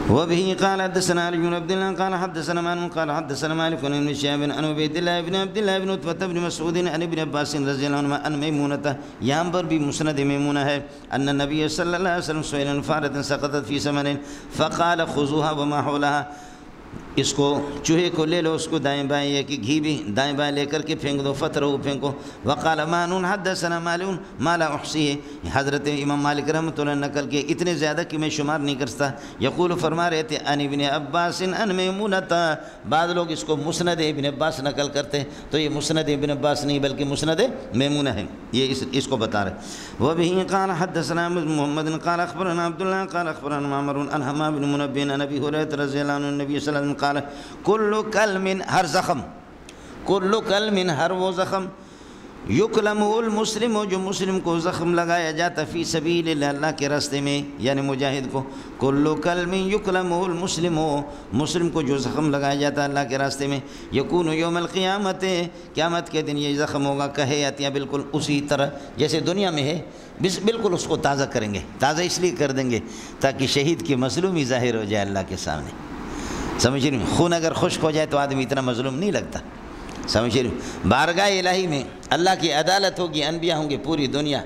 S1: وبه قال حدثنا علي بن عبد الله قال حدثنا مالك قال حدثنا مالك بن شهاب عن عبيد الله بن عبد الله بن عتبة بن مسعود عن ابن عباس رضي الله عنهما عن میمونہ، یہاں پر بھی مسند میمونہ ہے، ان النبي صلی اللہ علیہ وسلم سئل عن فارۃ سقطت في سمن فقال خذوها وما حولها، اس کو چوہے کو لے لو، اس کو دائیں بائیں، یہ کہ گھی بھی دائیں بائیں لے کر کے پھینک دو، فترہو، پھینکو۔ وقال مانون حدثنا مالون ما لا احصیہ، حضرت امام مالک رحمۃ اللہ نقل کے اتنے زیادہ کہ میں شمار نہیں کرتا، یقول فرما رہے تھے ان ابن عباس ان میمونہ، بعض لوگ اس کو مسند ابن عباس نقل کرتے ہیں، تو یہ مسند ابن عباس نہیں بلکہ مسند میمونہ ہے، یہ اس کو بتا رہے۔ وبه قال حدثنا محمد قال اخبرنا عبد الله قال اخبرنا معمر عن حمام بن منبه عن ابي هريره رضي الله عنه النبي صلى الله عليه وسلم قال کل کلم، ہر زخم، کل کلم، ہر وہ زخم، یکلم المسلم، جو مسلم کو زخم لگایا جاتا، فی سبیل اللہ، اللہ کے راستے میں، یعنی مجاہد کو، کل کلم یکلم المسلم، مسلم کو جو زخم لگایا جاتا اللہ کے راستے میں، یکون یوم القیامت، قیامت کے دن یہ زخم ہوگا کہیاتیہ، بالکل اسی طرح جیسے دنیا میں ہے، بالکل اس کو تازہ کریں گے، تازہ اس لیے کر دیں گے تاکہ شہید کی مظلومی ظاہر ہو جائے اللہ کے سامنے، سمجھ رہی ہوں؟ خون اگر خشک ہو جائے تو آدمی اتنا مظلوم نہیں لگتا، سمجھ رہی ہوں؟ بارگاہ الہی میں اللہ کی عدالت ہوگی، انبیاء ہوں گے پوری دنیا،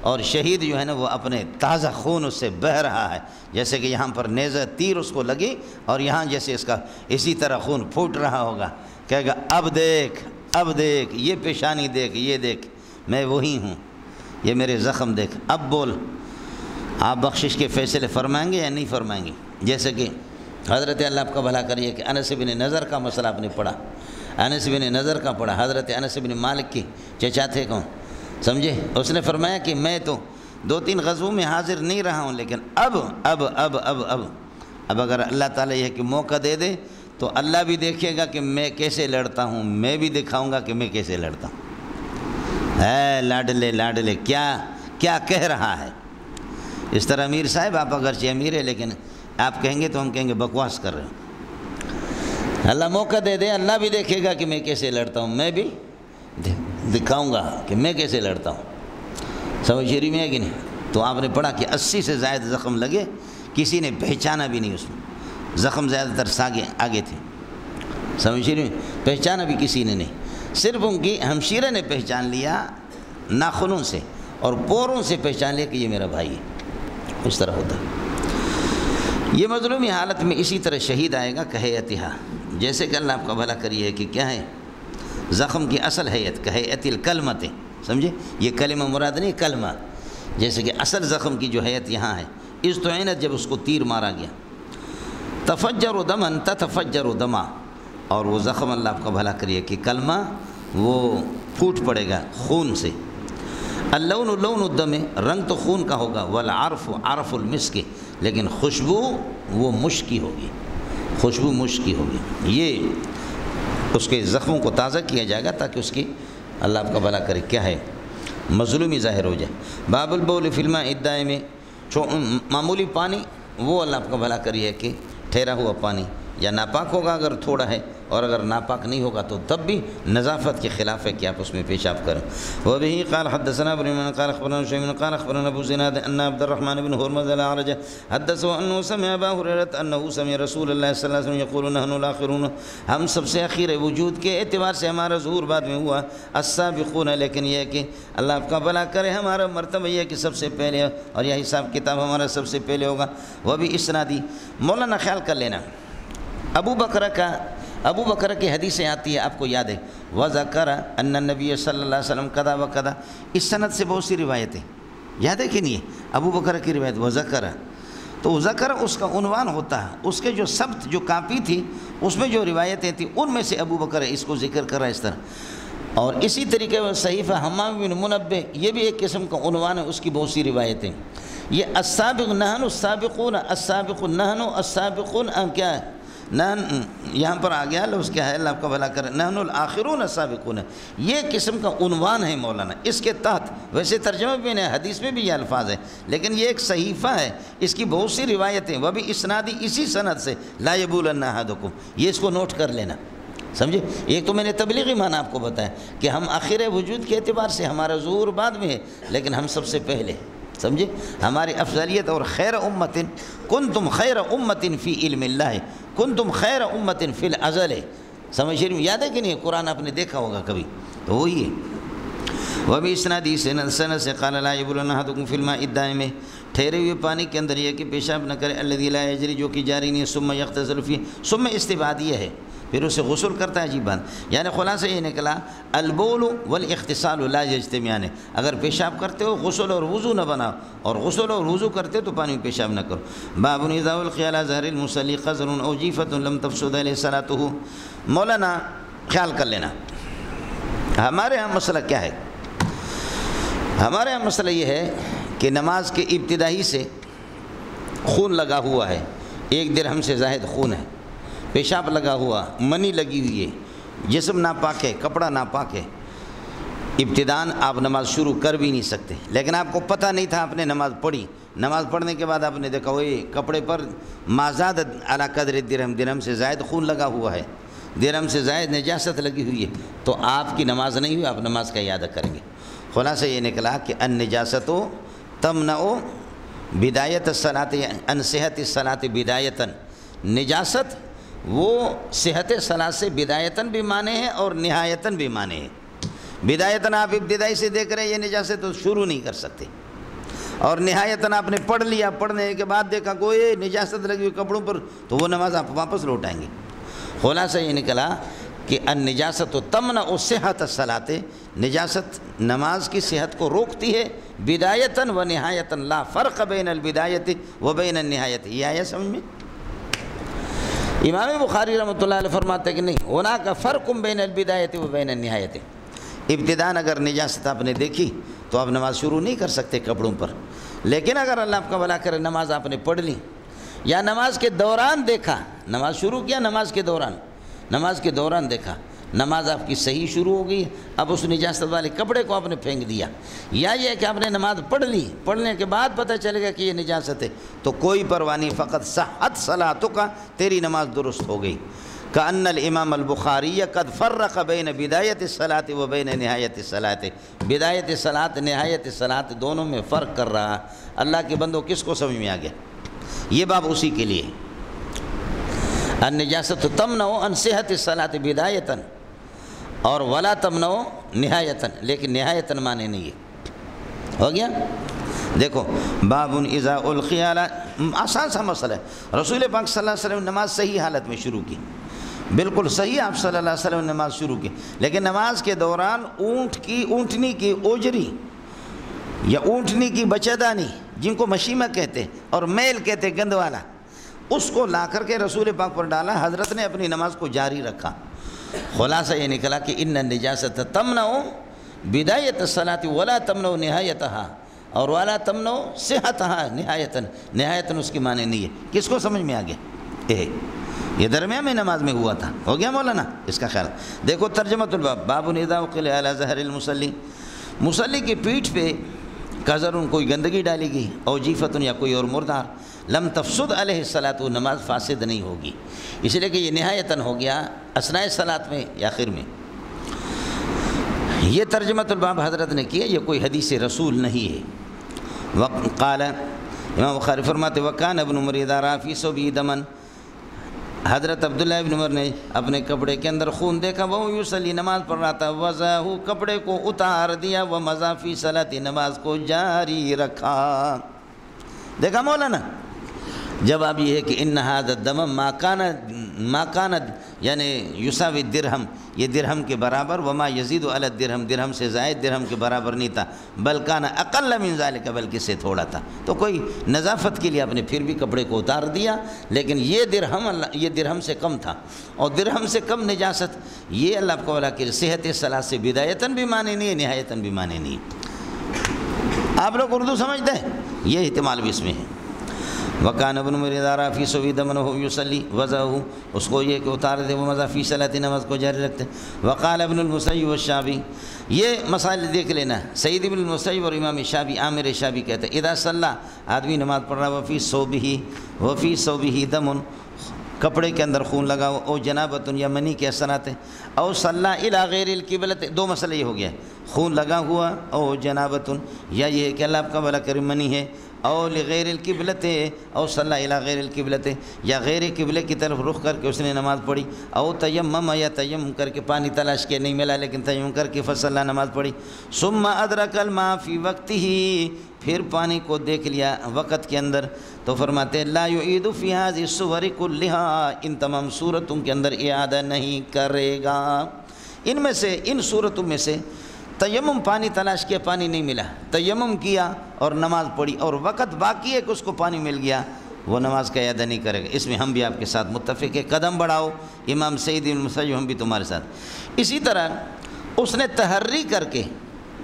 S1: اور شہید جو ہے نا وہ اپنے تازہ خون اس سے بہہ رہا ہے، جیسے کہ یہاں پر نیزہ تیر اس کو لگی اور یہاں جیسے اس کا اسی طرح خون پھوٹ رہا ہوگا، کہے گا اب دیکھ، اب دیکھ، یہ پیشانی دیکھ، یہ دیکھ، میں وہی ہوں، یہ میرے زخم دیکھ، اب بول، آپ بخشش کے فیصلے فرمائیں گے یا نہیں فرمائیں گے؟ جیسے کہ حضرت اللہ آپ کا بھلا کریے کہ انس بن نضر کا مسئلہ آپ نے پڑھا، انس بن نضر کا پڑھا، حضرت انس بن مالک کی چچا تھے کون، سمجھے؟ اس نے فرمایا کہ میں تو 2-3 غزووں میں حاضر نہیں رہا ہوں، لیکن اب اگر اللہ تعالیٰ یہ کہ موقع دے دے تو اللہ بھی دیکھے گا کہ میں کیسے لڑتا ہوں، میں بھی دکھاؤں گا کہ میں کیسے لڑتا ہوں۔ اے لاڈلے لاڈلے، کیا کہہ رہا ہے؟ اس طرح امیر صاحب، آپ اگرچہ امیر ہے لیکن آپ کہیں گے تو ہم کہیں گے بکواس کر رہے ہیں۔ اللہ موقع دے دے، اللہ بھی دیکھے گا کہ میں کیسے لڑتا ہوں، میں بھی دکھاؤں گا کہ میں کیسے لڑتا ہوں، سمجھ رہی میں ہے کہ نہیں؟ تو آپ نے پڑھا کہ 80 سے زائد زخم لگے، کسی نے پہچانا بھی نہیں، اس میں زخم زیادہ تر آگے تھے، سمجھ رہی پہچانا بھی کسی نے نہیں، صرف ان کی ہمشیرہ نے پہچان لیا ناخنوں سے اور پوروں سے پہچان لیا کہ یہ میرا بھائی ہے، اس طرح ہوتا ہے۔ یہ مظلومی حالت میں اسی طرح شہید آئے گا کہیاتہا، جیسے کہ اللہ آپ کا بھلا کریے کہ کیا ہے زخم کی اصل حیت کہیات الکلمت، سمجھے؟ یہ کلمہ مراد نہیں، کلمہ، جیسے کہ اصل زخم کی جو حیت یہاں ہے، استعینت، جب اس کو تیر مارا گیا، تفجر دمن تتفجر دما، اور وہ زخم اللہ آپ کا بھلا کریے کہ کلمہ وہ پھوٹ پڑے گا خون سے، اللون لون الدم، رنگ تو خون کا ہوگا، والعرف عرف المسک، لیکن خوشبو وہ مشک کی ہوگی، خوشبو مشک کی ہوگی۔ یہ اس کے زخموں کو تازہ کیا جائے گا تاکہ اس کی اللہ آپ کا بھلا کرے کیا ہے مظلومی ظاہر ہو جائے۔ باب البول فی الماء الدائم، معمولی پانی وہ اللہ آپ کا بھلا کریے کہ ٹھہرا ہوا پانی، یا ناپاک ہوگا اگر تھوڑا ہے، اور اگر ناپاک نہیں ہوگا تو تب بھی نظافت کے خلاف ہے کہ آپ اس میں پیشاب کریں۔ وبه قال حدثنا ابن من قال اخبرنا شيء قال اخبرنا ابو زناد ان عبد الرحمن بن هرمز الأعرج حدثه انه سمع ابا هريره انه سمع رسول الله صلی اللہ علیہ وسلم يقول نحن الاخرون، ہم سب سے اخیر وجود کے اعتبار سے ہمارا ظہور بعد میں ہوا، السابقون، لیکن یہ کہ اللہ آپ کا بھلا کرے ہمارا مرتبہ یہ کہ سب سے پہلے، اور یہ حساب کتاب ہمارا سب سے پہلے ہوگا۔ وہ بھی اسنادی، مولانا خیال کر لینا، ابو بکر کا ابو بکر کی حدیثیں آتی ہے، آپ کو یاد ہے، وذکر ان النبی صلی اللہ علیہ وسلم کذا و کذا، اس سند سے بہت سی روایتیں یاد ہے کہ نہیں ہے؟ ابو بکر کی روایت وذکر، تو ذکر اس کا عنوان ہوتا ہے، اس کے جو سبت جو کاپی تھی اس میں جو روایتیں تھیں ان میں سے ابو بکر اس کو ذکر کر رہا ہے اس طرح۔ اور اسی طریقے سے صحیفہ حمام بن منبہ، یہ بھی ایک قسم کا عنوان ہے، اس کی بہت سی روایتیں۔ یہ السابق نحن السابقون، السابق نحن السابقون، کیا ہے یہاں پر آ گیا لفظ کیا ہے، اللہ آپ کا بھلا کرے، نحن الآخرون السابقون، یہ قسم کا عنوان ہے مولانا۔ اس کے تحت ویسے ترجمہ بھی نہیں، حدیث میں بھی یہ الفاظ ہے، لیکن یہ ایک صحیفہ ہے، اس کی بہت سی روایتیں، وہ بھی اسنادی اسی سند سے، لا یبولن احدکم، یہ اس کو نوٹ کر لینا، سمجھے؟ ایک تو میں نے تبلیغی معنی آپ کو بتایا کہ ہم آخر وجود کے اعتبار سے ہمارا ظہور بعد میں ہے، لیکن ہم سب سے پہلے، سمجھے؟ ہماری افضلیت اور خیر امت، کنتم خیر امت فی علم اللہ، کنتم خیر امت فی الازل، سمجھ شریف یاد ہے کہ نہیں؟ قرآن آپ نے دیکھا ہوگا کبھی، تو وہی ہے۔ وَبِ اسنادی سند سے قال لا یبولن احدکم فی الماء الدائم، ٹھہرے ہوئے پانی کے اندر یہ کہ پیشاب نہ کرے، الذی لا یجری، جو کہ جاری نہیں ہے، ثم یغتسل فیہ، ثم استبعادیہ ہے، پھر اسے غسل کرتا ہے، عجیب بات، یعنی خلاصہ یہ نکلا البول والاغتسال لا یجتمعان، اگر پیشاب کرتے ہو غسل اور وضو نہ بناؤ، اور غسل اور وضو کرتے تو پانی میں پیشاب نہ کرو۔ باب اذا القی علی ظہر المصلی قذر او جیفۃ لم تفسد علیہ صلاتہ، مولانا خیال کر لینا، ہمارے ہاں مسئلہ کیا ہے؟ ہمارے یہاں مسئلہ یہ ہے کہ نماز کے ابتدائی سے خون لگا ہوا ہے، 1 درہم سے زائد خون ہے، پیشاب لگا ہوا، منی لگی ہوئی ہے، جسم ناپاک ہے، کپڑا ناپاک ہے، ابتداً آپ نماز شروع کر بھی نہیں سکتے، لیکن آپ کو پتہ نہیں تھا، آپ نے نماز پڑھی، نماز پڑھنے کے بعد آپ نے دیکھا وہ کپڑے پر مازاد علی قدر درہم، درہم سے زائد خون لگا ہوا ہے، درہم سے زائد نجاست لگی ہوئی ہے، تو آپ کی نماز نہیں ہوئی، آپ نماز کا اعادہ کریں گے۔ خلاصہ یہ نکلا کہ النجاست تمنع بدایت الصلاۃ عن صحت الصلاۃ بدایتاً، نجاست وہ صحت صلاۃ سے بدایتاً بھی مانے ہیں اور نہایتاً بھی مانے ہیں۔ بدایتاً آپ ابتدائی سے دیکھ رہے ہیں یہ نجاست تو شروع نہیں کر سکتے، اور نہایتاً آپ نے پڑھ لیا، پڑھنے کے بعد دیکھا کوئی نجاست لگی ہوئی کپڑوں پر، تو وہ نماز آپ واپس لوٹائیں گے۔ خلاصہ یہ نکلا کہ النجاست تمنع صحت الصلاۃ، نجاست نماز کی صحت کو روکتی ہے، بدایتاً و نہایتاً، لا فرق بین البدایت و بین النہایت، یہ آیا سمجھ میں؟ امام بخاری رحمۃ اللہ علیہ فرماتے ہیں کہ نہیں، ہناک فرق بین البدایت و بین النہایت، ابتداءً اگر نجاست آپ نے دیکھی تو آپ نماز شروع نہیں کر سکتے کپڑوں پر، لیکن اگر اللہ آپ کا بھلا کرے نماز آپ نے پڑھ لی یا نماز کے دوران دیکھا، نماز شروع کیا نماز کے دوران دیکھا، نماز آپ کی صحیح شروع ہو گئی، اب اس نجاست والے کپڑے کو آپ نے پھینک دیا، یا یہ کہ آپ نے نماز پڑھ لی، پڑھنے کے بعد پتہ چلے گا کہ یہ نجاست ہے، تو کوئی پرواہ نہیں، فقط صحت صلاتک، تیری نماز درست ہو گئی۔ کأن الامام البخاری قد فرق بین بدایت الصلاۃ و بین نہایت الصلاۃ، بدایت صلاۃ نہایت صلاۃ دونوں میں فرق کر رہا۔ اللہ کے بندوں کس کو سمجھ میں آ گیا؟ یہ باب اسی کے لیے، النجاست تمنع عن صحت الصلاۃ بدایتاً اور ولا تمنع نہایتاً، لیکن نہایتاً معنی نہیں ہے، ہو گیا؟ دیکھو باب اذا القی علی، آسان سا مسئلہ ہے، رسول پاک صلی اللہ علیہ وسلم نے نماز صحیح حالت میں شروع کی، بالکل صحیح آپ صلی اللہ علیہ وسلم نے نماز شروع کی، لیکن نماز کے دوران اونٹنی کی اوجری یا اونٹنی کی بچہدانی، جن کو مشیمہ کہتے اور میل کہتے گند والا، اس کو لا کر کے رسول پاک پر ڈالا، حضرت نے اپنی نماز کو جاری رکھا۔ خلاصہ یہ نکلا کہ ان النجاست تمنع بدایت الصلاۃ ولا تمنع نہایتہا، اور ولا تمنع صحتہا نہایتاً، نہایتاً اس کی معنی نہیں ہے۔ کس کو سمجھ میں آ گیا؟ یہ درمیان میں نماز میں ہوا تھا، ہو گیا مولانا؟ اس کا خیال دیکھو ترجمۃ الباب، باب اذا القی علی ظہر المصلی، مصلی کی پیٹھ پہ قذر کوئی گندگی ڈالی گئی، او جیفۃ یا کوئی اور مردار، لم تفسد علیہ الصلاۃ، نماز فاسد نہیں ہوگی، اس لیے کہ یہ نہایتاً ہو گیا اثناء صلاۃ میں یا آخر میں۔ یہ ترجمۃ الباب حضرت نے کیا، یہ کوئی حدیث رسول نہیں ہے۔ قال امام بخاری فرماتے وکان ابن عمر اذا رأى فی ثوبہ دما، حضرت عبداللہ ابن عمر نے اپنے کپڑے کے اندر خون دیکھا، وہ یصلی نماز پڑھ رہا تھا، وضعہ کپڑے کو اتار دیا، ومضى فی صلاۃ نماز کو جاری رکھا۔ دیکھا مولانا، جواب یہ ہے کہ ان هذا الدم ما كان یعنی یساوی درہم، یہ درہم کے برابر، وما یزید علی الدرہم، درہم سے زائد درہم کے برابر نہیں تھا، بل کان اقل من ذلک، بلکہ سے تھوڑا تھا۔ تو کوئی نظافت کے لیے آپ نے پھر بھی کپڑے کو اتار دیا، لیکن یہ درہم سے کم تھا، اور درہم سے کم نجاست یہ اللہ کو بولا کہ صحت صلاح سے بدایتاً بھی معنی نہیں ہے، نہایتاً بھی معنی نہیں ہے۔ آپ لوگ اردو سمجھتے ہیں، یہ احتمال بھی اس میں ہے۔ وَكَانَ ابْنُ مِرْدَارَ فِي صُبْحِ دَمْنَهُ يُصَلِّي وَضَعَهُ، اس کو یہ کہ اتار دے وہ مزہ فی صلاۃ، نماز کو جاری رکھتے۔ وقال ابن المسیب والشعبی، یہ مسائل دیکھ لینا، سید ابن المسیب اور امام شعبی، عامر شعبی کہتے ہیں اذا صلی، آدمی نماز پڑھ رہا وفی ثوبہ دم، کپڑے کے اندر خون لگا ہوا، او جنابت یا منی کے اثرات ہیں، او صلی الی غیر القبلۃ، دو مسئلہ یہ ہو گیا ہے، خون لگا ہوا او جنابت، یا یہ ہے کہ اللہ کا بھلا کرے منی ہے، او لغیر القبلۃ، او صلی الی غیر القبلۃ، یا غیر قبلے کی طرف رخ کر کے اس نے نماز پڑھی، او تیمم، یا تیمم کر کے پانی تلاش کے نہیں ملا لیکن تیمم کر کے فصلی نماز پڑھی، ثم ادرک الماء فی وقتہ، پھر پانی کو دیکھ لیا وقت کے اندر، تو فرماتے ہیں لا یعید فی هذه الصور كلها، ان تمام صورتوں کے اندر اعادہ نہیں کرے گا۔ ان میں سے، ان صورتوں میں سے تیمم، پانی تلاش کیا پانی نہیں ملا، تیمم کیا اور نماز پڑھی، اور وقت باقی ہے کہ اس کو پانی مل گیا، وہ نماز کا اعادہ نہیں کرے گا۔ اس میں ہم بھی آپ کے ساتھ متفق ہے، قدم بڑھاؤ امام سعید بن مسیب، ہم بھی تمہارے ساتھ۔ اسی طرح اس نے تحری کر کے،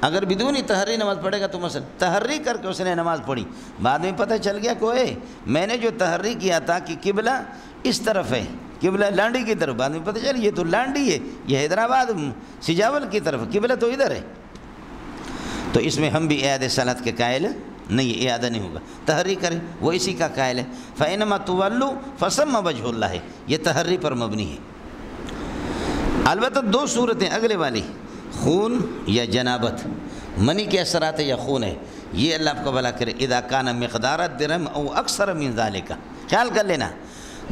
S1: اگر بدون تحری نماز پڑھے گا تو مثلا تحری کر کے اس نے نماز پڑھی، بعد میں پتہ چل گیا کوئی میں نے جو تحری کیا تھا کہ قبلہ اس طرف ہے، قبلہ لانڈی کی طرف، بعد میں پتہ چل یہ تو لانڈی ہے، یہ حیدرآباد سجاول کی طرف، قبلہ تو ادھر ہے، تو اس میں ہم بھی اعادہ صلاۃ کے قائل نہیں، اعادہ نہیں ہوگا۔ تحری کرے وہ اسی کا قائل ہے، فَإِنَّمَا تُوَلُّوا فَثَمَّ وَجْهُ اللَّهِ، یہ تحری پر مبنی ہے۔ البتہ دو صورتیں اگلے والی، خون یا جنابت، منی کے اثرات ہے یا خون ہے، یہ اللہ آپ کو بھلا کرے، اذا کان مقدار الدرہم او اکثر من ذالک، خیال کر لینا،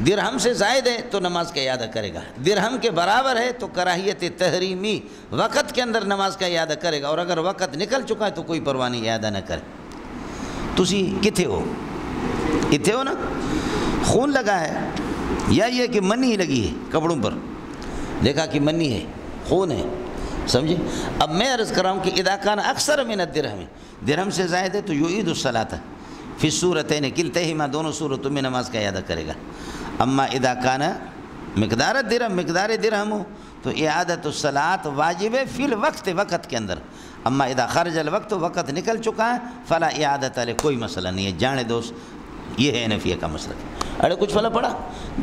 S1: درہم سے زائد ہے تو نماز کا اعادہ کرے گا، درہم کے برابر ہے تو کراہیت تحریمی، وقت کے اندر نماز کا اعادہ کرے گا، اور اگر وقت نکل چکا ہے تو کوئی پرواہ نہیں، اعادہ نہ کرے۔ تسی کتھے ہو؟ اتھے ہو نا؟ خون لگا ہے یا یہ کہ منی لگی ہے کپڑوں پر، دیکھا کہ منی ہے، خون ہے، سمجھے؟ اب میں عرض کر رہا ہوں کہ اذا کان اکثر من الدرہم، درہم سے زائد ہے تو یعید الصلاۃ فی الصورتین کلتیہما، دونوں صورتوں میں نماز کا اعادہ کرے گا۔ اما اذا کان مقدار الدرہم، مقدار درہم ہو تو اعادۃ الصلاۃ واجب ہے فی الوقت، وقت کے اندر۔ اما اذا خرج الوقت، وقت نکل چکا ہے، فلا اعادۃ علیہ، کوئی مسئلہ نہیں ہے، جانے دوست، یہ ہے حنفیہ کا مسئلہ۔ ارے کچھ والا پڑا؟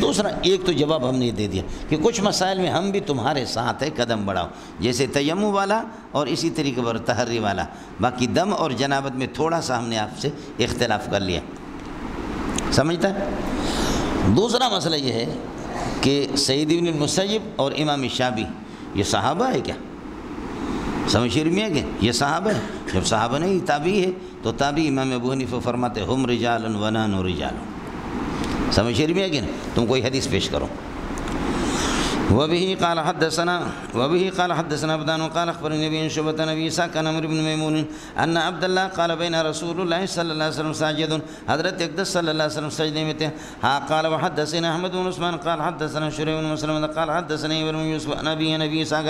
S1: دوسرا ایک تو جواب ہم نے دے دیا کہ کچھ مسائل میں ہم بھی تمہارے ساتھ ہے، قدم بڑھاؤ، جیسے تیمم والا اور اسی طریقے پر تحری والا، باقی دم اور جنابت میں تھوڑا سا ہم نے آپ سے اختلاف کر لیا، سمجھتا ہے؟ دوسرا مسئلہ یہ ہے کہ سعید بن المسیب اور امام شعبی یہ صحابہ ہے کیا؟ سمجھ شیر میں ہے کہ یہ صحابہ ہے؟ جب صحابہ نہیں تابعی ہے تو تابعی امام ابو حنیفہ فرماتے ہم رجال و نحن رجال، سمجھ شیر میں ہے کہ تم کوئی حدیث پیش کرو۔ وبه قال حدثنا عبدان قال اخبرني ابي شعبة نبي اسحاق عن عمرو بن ميمون ان عبد الله قال بين رسول الله صلى الله عليه وسلم ساجد، حضرت اقدس صلی اللہ علیہ وسلم سجدے میں تھے۔ ہاں قال وحدثنا احمد بن عثمان قال حدثنا شريح بن مسلم قال حدثني ابن يوسف نبي اسحاق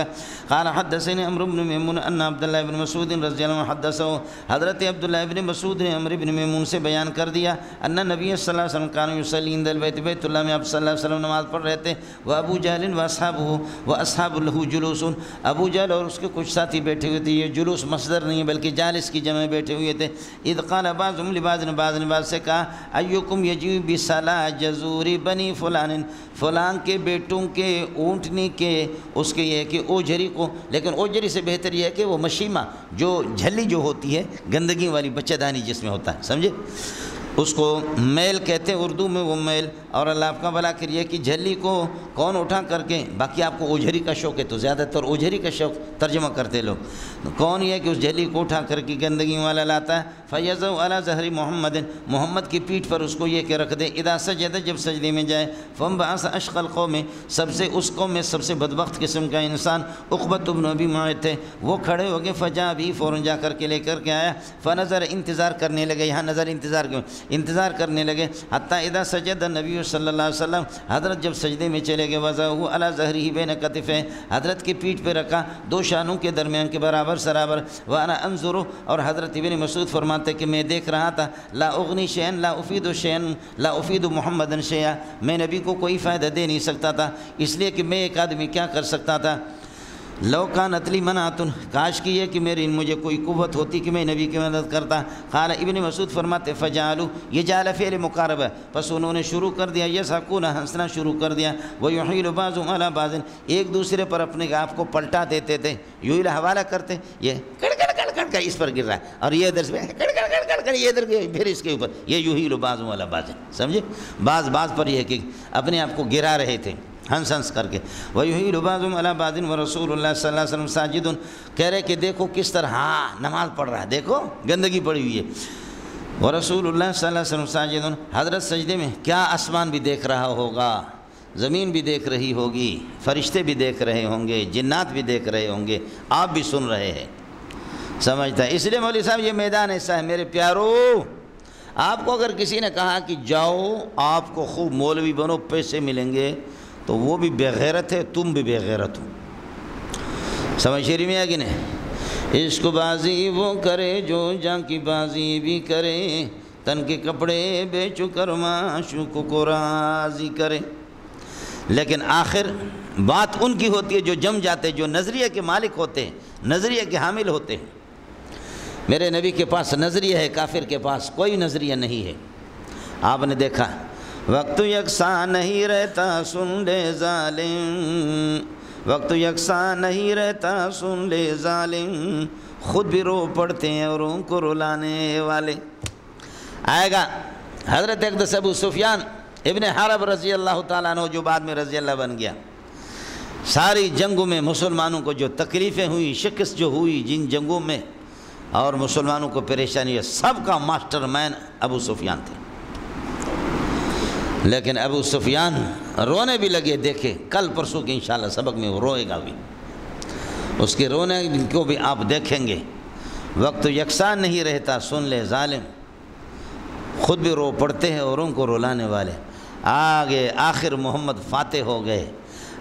S1: قال حدثني عمرو بن ميمون ان عبد الله بن مسعود رضی اللہ عنہ حدثه، حضرت عبداللہ ابن مسعود نے عمرو بن میمون سے بیان کر دیا ان نبی صلی اللہ علیہ وسلم كان يصلي عند البيت، بیت اللہ میں آپ صلی اللہ علیہ وسلم نماز پڑھ رہے تھے، وابو جہل واصحاب له جلوس، ابو جہل اور اس کے کچھ ساتھی بیٹھے ہوئے تھے، یہ جلوس مصدر نہیں بلکہ جالس کی جمع بیٹھے ہوئے تھے۔ اذ قال بعضهم لبعض، بعض نے بعض سے کہا ایکم یجیب بصلاۃ جزور بنی فلان، فلان کے بیٹوں کے اونٹنی کے اس کے یہ ہے کہ اوجھری کو، لیکن اوجھری سے بہتر یہ ہے کہ وہ مشیمہ جو جھلی جو ہوتی ہے گندگی والی بچہ دانی جس میں ہوتا ہے، سمجھے؟ اس کو میل کہتے ہیں اردو میں، وہ میل، اور اللہ آپ کا بھلا کریے کہ جھلی کو کون اٹھا کر کے، باقی آپ کو اوجھری کا شوق ہے تو زیادہ تر اوجھری کا شوق ترجمہ کرتے لوگ، کون یہ کہ اس جھلی کو اٹھا کر کے گندگی والا لاتا ہے، فَيَزَوْ عَلَى ظَهْرِ مُحَمَّدٍ، محمد کی پیٹھ پر اس کو یہ کہ رکھ دے، اذا سجد، جب سجدے میں جائے، فَانْبَعَثَ أَشْقَى الْقَوْمِ، سب سے اس قوم میں سب سے بدبخت قسم کا انسان عقبۃ بن ابی معیط تھے، وہ کھڑے ہو گئے، فجاء بھی، فوراً جا کر کے لے کر کے آیا، فنظر، انتظار کرنے لگے، یہاں نظر انتظار کیوں، انتظار کرنے لگے۔ حتیٰ اذا سجد النبی صلی اللہ علیہ وسلم، حضرت جب سجدے میں چلے گئے، وضعہ علی ظہرہ بین کتفیہ، حضرت کی پیٹھ پہ رکھا دو شانوں کے درمیان کے برابر سرابر، وانا انظر، اور حضرت ابن مسعود فرماتے کہ میں دیکھ رہا تھا، لا اغنی شیئا لا افید شیئا لا افید محمدا شیئا، میں نبی کو کوئی فائدہ دے نہیں سکتا تھا، اس لیے کہ میں ایک آدمی کیا کر سکتا تھا، لو کانت لی منعۃ، کاش کی یہ کہ مجھے کوئی قوت ہوتی کہ میں نبی کی مدد کرتا۔ قال ابن مسعود فرماتے فجعلوا، یہ جعل فعل مقارب ہے، پس انہوں نے شروع کر دیا یضحکون، ہنسنا شروع کر دیا، ویحیل بعضهم علی بعض، ایک دوسرے پر اپنے آپ کو پلٹا دیتے تھے، یوں حوالہ کرتے، یہ کڑ کڑ کڑ کڑ کڑ اس پر گر رہا ہے، اور یہ ادھر سے کڑ کڑ کڑ کڑ کڑ یہ ادھر پھر اس کے اوپر، یہ یحیل بعضهم علی بعض، سمجھے، بعض پر یہ کہ اپنے آپ کو گرا رہے تھے ہنس کر کے۔ وَيُحِيلُ بَعْضُهُمْ عَلَى بَعْضٍ وَرَسُولُ اللَّهِ صلی اللہ علیہ وسلم ساجد، کہہ رہے کہ دیکھو کس طرح نماز پڑھ رہا ہے، دیکھو گندگی پڑی ہوئی ہے، وَرَسُولُ اللَّهِ صلی اللہ علیہ وسلم ساجد، حضرت سجدے میں، کیا آسمان بھی دیکھ رہا ہوگا، زمین بھی دیکھ رہی ہوگی، فرشتے بھی دیکھ رہے ہوں گے، جنات بھی دیکھ رہے ہوں گے، آپ بھی سن رہے ہیں، سمجھتا ہے۔ اس لیے مولوی صاحب یہ میدان ایسا ہے میرے پیارو، آپ کو اگر کسی نے کہا کہ جاؤ آپ کو خوب مولوی بنو پیسے ملیں گے، تو وہ بھی بے غیرت ہے، تم بھی بے غیرت ہو، سمجھ شیری میں ہے کہ نہیں؟ عشق بازی وہ کرے جو جاں کی بازی بھی کرے، تن کے کپڑے بیچ کر معشوق کو راضی کرے، لیکن آخر بات ان کی ہوتی ہے جو جم جاتے، جو نظریے کے مالک ہوتے ہیں، نظریے کے حامل ہوتے ہیں۔ میرے نبی کے پاس نظریہ ہے، کافر کے پاس کوئی نظریہ نہیں ہے۔ آپ نے دیکھا وقت یکساں نہیں رہتا سن لے ظالم، وقت یکساں نہیں رہتا سن لے ظالم، خود بھی رو پڑتے ہیں اوروں کو رلانے والے۔ آئے گا حضرت اقدس ابو سفیان ابن حرب رضی اللہ تعالیٰ عنہ، جو بعد میں رضی اللہ بن گیا، ساری جنگوں میں مسلمانوں کو جو تکلیفیں ہوئی، شکست جو ہوئی جن جنگوں میں، اور مسلمانوں کو پریشانی ہے، سب کا ماسٹر مین ابو سفیان تھے۔ لیکن ابو سفیان رونے بھی لگے، دیکھے کل پرسوں کے انشاءاللہ سبق میں وہ روئے گا بھی، اس کے رونے کو بھی آپ دیکھیں گے۔ وقت یکساں نہیں رہتا سن لے ظالم، خود بھی رو پڑتے ہیں اوروں کو رلانے والے۔ آگے آخر محمد فاتح ہو گئے۔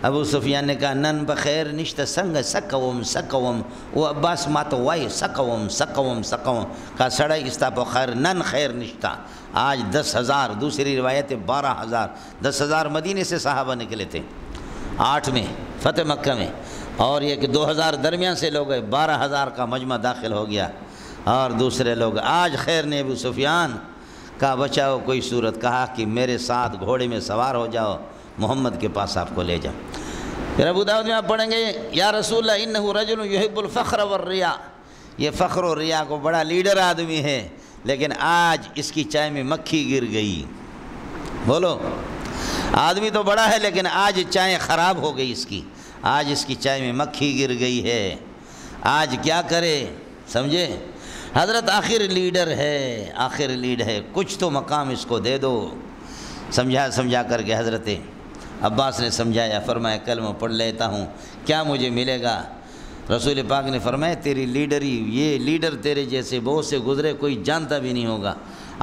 S1: ابو سفیان نے کہا نن بخیر نشت سنگ سکوم وہ عباس ماتو وائی سکوم کہا سڑائی استا بخیر نن خیر نشتا۔ آج 10,000، دوسری روایت 12,000، 10,000 مدینے سے صحابہ نکلے تھے 8 میں فتح مکہ میں، اور یہ کہ 2,000 درمیان سے لوگ 12,000 کا مجمع داخل ہو گیا، اور دوسرے لوگ آج خیر نے ابو سفیان کا بچاؤ کوئی صورت، کہا کہ میرے ساتھ گھوڑے میں سوار ہو جاؤ، محمد کے پاس آپ کو لے جاؤ۔ پھر ابو داؤد میں آپ پڑھیں گے یا رسول اللہ انہ رجل یحب الفخر والریا، یہ فخر و ریا کو بڑا لیڈر آدمی ہے، لیکن آج اس کی چائے میں مکھی گر گئی۔ بولو، آدمی تو بڑا ہے لیکن آج چائے خراب ہو گئی اس کی، آج اس کی چائے میں مکھی گر گئی ہے، آج کیا کرے، سمجھے؟ حضرت آخر لیڈر ہے، کچھ تو مقام اس کو دے دو۔ سمجھا کر کے حضرت عباس نے سمجھایا، فرمایا کلمہ پڑھ لیتا ہوں، کیا مجھے ملے گا؟ رسول پاک نے فرمایا تیری لیڈری، یہ لیڈر تیرے جیسے بہت سے گزرے، کوئی جانتا بھی نہیں ہوگا،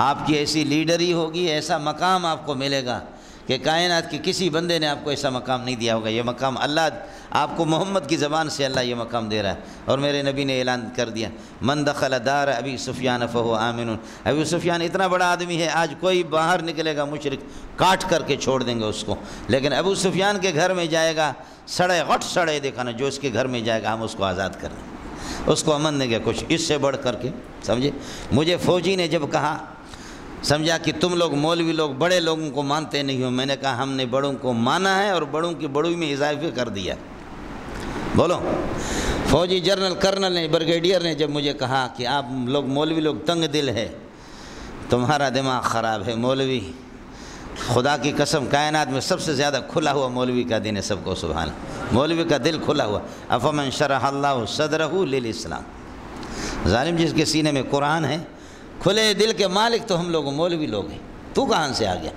S1: آپ کی ایسی لیڈری ہوگی، ایسا مقام آپ کو ملے گا کہ کائنات کے کسی بندے نے آپ کو ایسا مقام نہیں دیا ہوگا۔ یہ مقام اللہ آپ کو محمد کی زبان سے اللہ یہ مقام دے رہا ہے، اور میرے نبی نے اعلان کر دیا من دخل دار ابی سفیان فہو آمن۔ ابی سفیان اتنا بڑا آدمی ہے، آج کوئی باہر نکلے گا مشرک کاٹ کر کے چھوڑ دیں گے اس کو، لیکن ابو سفیان کے گھر میں جائے گا، غٹ سڑے دیکھا نا، جو اس کے گھر میں جائے گا ہم اس کو آزاد کر دیں، اس کو امن دیں گے، کچھ اس سے بڑھ کر کے، سمجھے؟ مجھے فوجی نے جب کہا، سمجھا کہ تم لوگ مولوی لوگ بڑے لوگوں کو مانتے نہیں ہو، میں نے کہا ہم نے بڑوں کو مانا ہے اور بڑوں کی بڑوئی میں اضافہ کر دیا۔ بولو، فوجی جنرل کرنل نے، بریگیڈیئر نے جب مجھے کہا کہ آپ لوگ مولوی لوگ تنگ دل ہے، تمہارا دماغ خراب ہے، مولوی خدا کی قسم کائنات میں سب سے زیادہ کھلا ہوا مولوی کا دن ہے، سب کو سبحان اللہ، مولوی کا دل کھلا ہوا۔ افمن شرح اللہ صدرہ للاسلام، ظالم جس کے سینے میں قرآن ہے، کھلے دل کے مالک تو ہم لوگ مولوی لوگ ہیں، تو کہاں سے آ گیا؟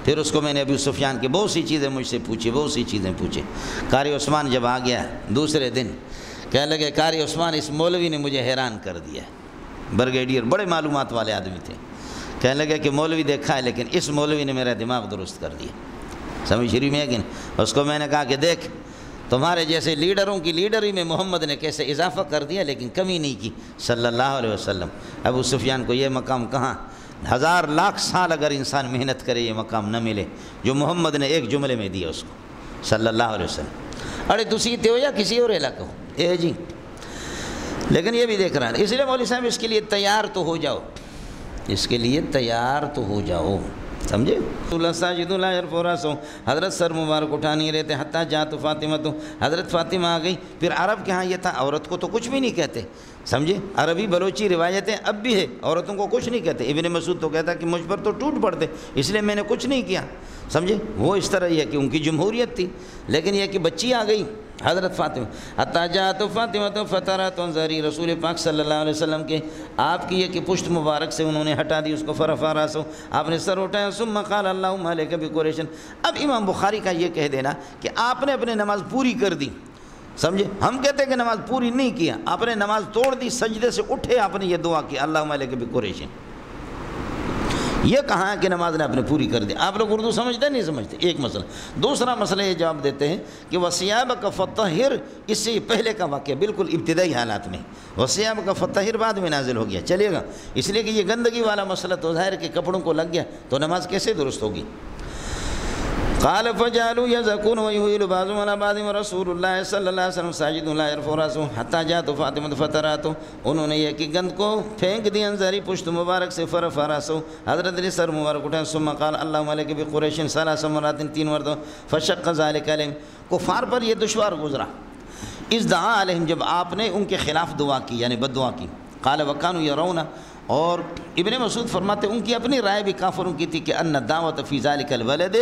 S1: پھر اس کو میں نے ابو سفیان کی بہت سی چیزیں مجھ سے پوچھی، بہت سی چیزیں پوچھی۔ قاری عثمان جب آ گیا دوسرے دن، کہنے لگے قاری عثمان اس مولوی نے مجھے حیران کر دیا، بریگیڈیئر بڑے معلومات والے آدمی تھے، کہنے لگا کہ مولوی دیکھا ہے لیکن اس مولوی نے میرا دماغ درست کر دیا. سمجھ شریف میں ہے کہ نہیں؟ اس کو میں نے کہا کہ دیکھ تمہارے جیسے لیڈروں کی لیڈری میں محمد نے کیسے اضافہ کر دیا لیکن کمی نہیں کی صلی اللہ علیہ وسلم. ابو سفیان کو یہ مقام کہاں، 1000 لاکھ سال اگر انسان محنت کرے یہ مقام نہ ملے جو محمد نے ایک جملے میں دیا اس کو صلی اللہ علیہ وسلم. ارے تسی تے ہو یا کسی اور علاقہ ہو اے جی، لیکن یہ بھی دیکھ رہا ہے. اس لیے مولوی صاحب اس کے لیے تیار تو ہو جاؤ، اس کے لیے تیار تو ہو جاؤ، سمجھے. اللہ ساجد اللہ یرفع راسہ، حضرت سر مبارک اٹھا نہیں رہتے حتیٰ جات فاطمہ، تو حضرت فاطمہ آ گئی. پھر عرب کے ہاں یہ تھا عورت کو تو کچھ بھی نہیں کہتے، سمجھے. عربی بلوچی روایتیں اب بھی ہے، عورتوں کو کچھ نہیں کہتے. ابن مسعود تو کہتا کہ مجھ پر تو ٹوٹ پڑتے اس لیے میں نے کچھ نہیں کیا، سمجھے. وہ اس طرح یہ کہ ان کی جمہوریت تھی، لیکن یہ کہ بچی آ گئی حضرت فاطمہ. حتیٰ جات فاطمہ تو فطرت ظہری رسول پاک صلی اللہ علیہ وسلم کے آپ کی یہ کہ پشت مبارک سے انہوں نے ہٹا دی اس کو. فرفع راسہ، آپ نے سر اٹھایا. ثم قال اللہم علیک بقریش. اب امام بخاری کا یہ کہہ دینا کہ آپ نے اپنی نماز پوری کر دی، سمجھے. ہم کہتے ہیں کہ نماز پوری نہیں کیا، آپ نے نماز توڑ دی، سجدے سے اٹھے آپ نے یہ دعا کی اللہم علیک بقریش. یہ کہاں ہے کہ نماز نے اپنے پوری کر دی. آپ لوگ اردو سمجھتے نہیں سمجھتے، ایک مسئلہ. دوسرا مسئلہ یہ جواب دیتے ہیں کہ وَثِيَابَكَ فَطَّهِّرْ، اس سے پہلے کا واقعہ بالکل ابتدائی حالات میں. وَثِيَابَكَ فَطَّهِّرْ بعد میں نازل ہو گیا، چلے گا. اس لیے کہ یہ گندگی والا مسئلہ تو ظاہر کہ کپڑوں کو لگ گیا تو نماز کیسے درست ہوگی. قال فجعلوا يزكون ويهيل بعضهم على بعض رسول اللہ صلی اللہ علیہ وسلم ساجد لا يرفع راسه حتى جاءت فاطمہ فطرت. انہوں نے یہ کہ گند کو پھینک دیا انصاری پشت مبارک سے. فرفع راسه، حضرت نے سر مبارک اٹھایا. ثم قال اللهم عليك بقريش 3 مرات، 3 مرتبہ. فشق ذلك عليهم، کفار پر یہ دشوار گزرا. اذ دعا علیہم، جب آپ نے ان کے خلاف دعا کی یعنی بد دعا کی. قال وكانوا يرون، اور ابن مسعود فرماتے ان کی اپنی رائے بھی کافروں کی تھی کہ ان دعوت فی ذلک الولد،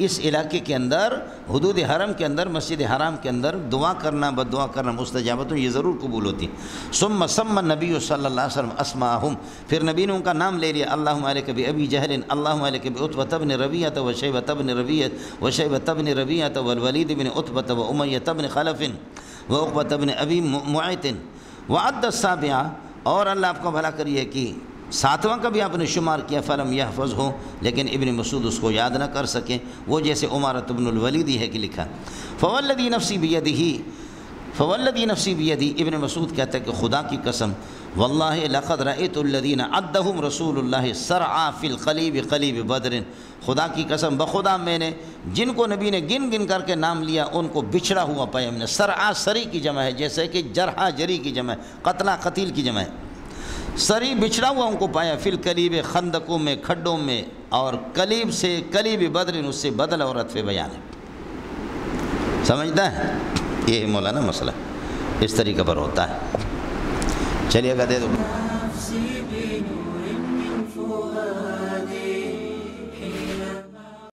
S1: اس علاقے کے اندر حدود حرم کے اندر مسجد حرام کے اندر دعا کرنا بد دعا کرنا مستجابت، یہ ضرور قبول ہوتی. ثم سمى النبی صلی اللہ علیہ وسلم اسماءہم، پھر نبی نے ان کا نام لے لیا. اللہم علیک بابی جہل، اللہم علیک بعتبۃ بن ربیعۃ وشیبۃ بن ربیعۃ والولید بن عتبۃ وامیۃ بن خلف وعقبۃ بن ابی معیط. وعد السابعہ، اور اللہ آپ کو بھلا کریے کہ 7واں کا بھی آپ نے شمار کیا. فلم یحفظ ہو، لیکن ابن مسعود اس کو یاد نہ کر سکیں. وہ جیسے عمارۃ بن الولید ہے کہ لکھا فوالذی نفسی بیدی. ابن مسعود کہتا ہے کہ خدا کی قسم، واللہ لقد رأیت الذین عدہم رسول اللہ سرعا فی القلیب قلیب بدر. خدا کی قسم بخدا میں نے جن کو نبی نے گن گن کر کے نام لیا ان کو بچھڑا ہوا پایا. ہم نے سرعا سری کی جمع ہے، جیسے کہ جرحا جری کی جمع ہے، قتلہ قتیل کی جمع ہے. سری بچھڑا ہوا ان کو پایا. فی القلیب، خندقوں میں کھڈوں میں، اور قلیب سے قلیب بدر، اس سے بدل اور عطف بیان ہے. سمجھتا ہے؟ یہ مولانا مسئلہ اس طریقے پر ہوتا ہے. چلیے گا دے دو.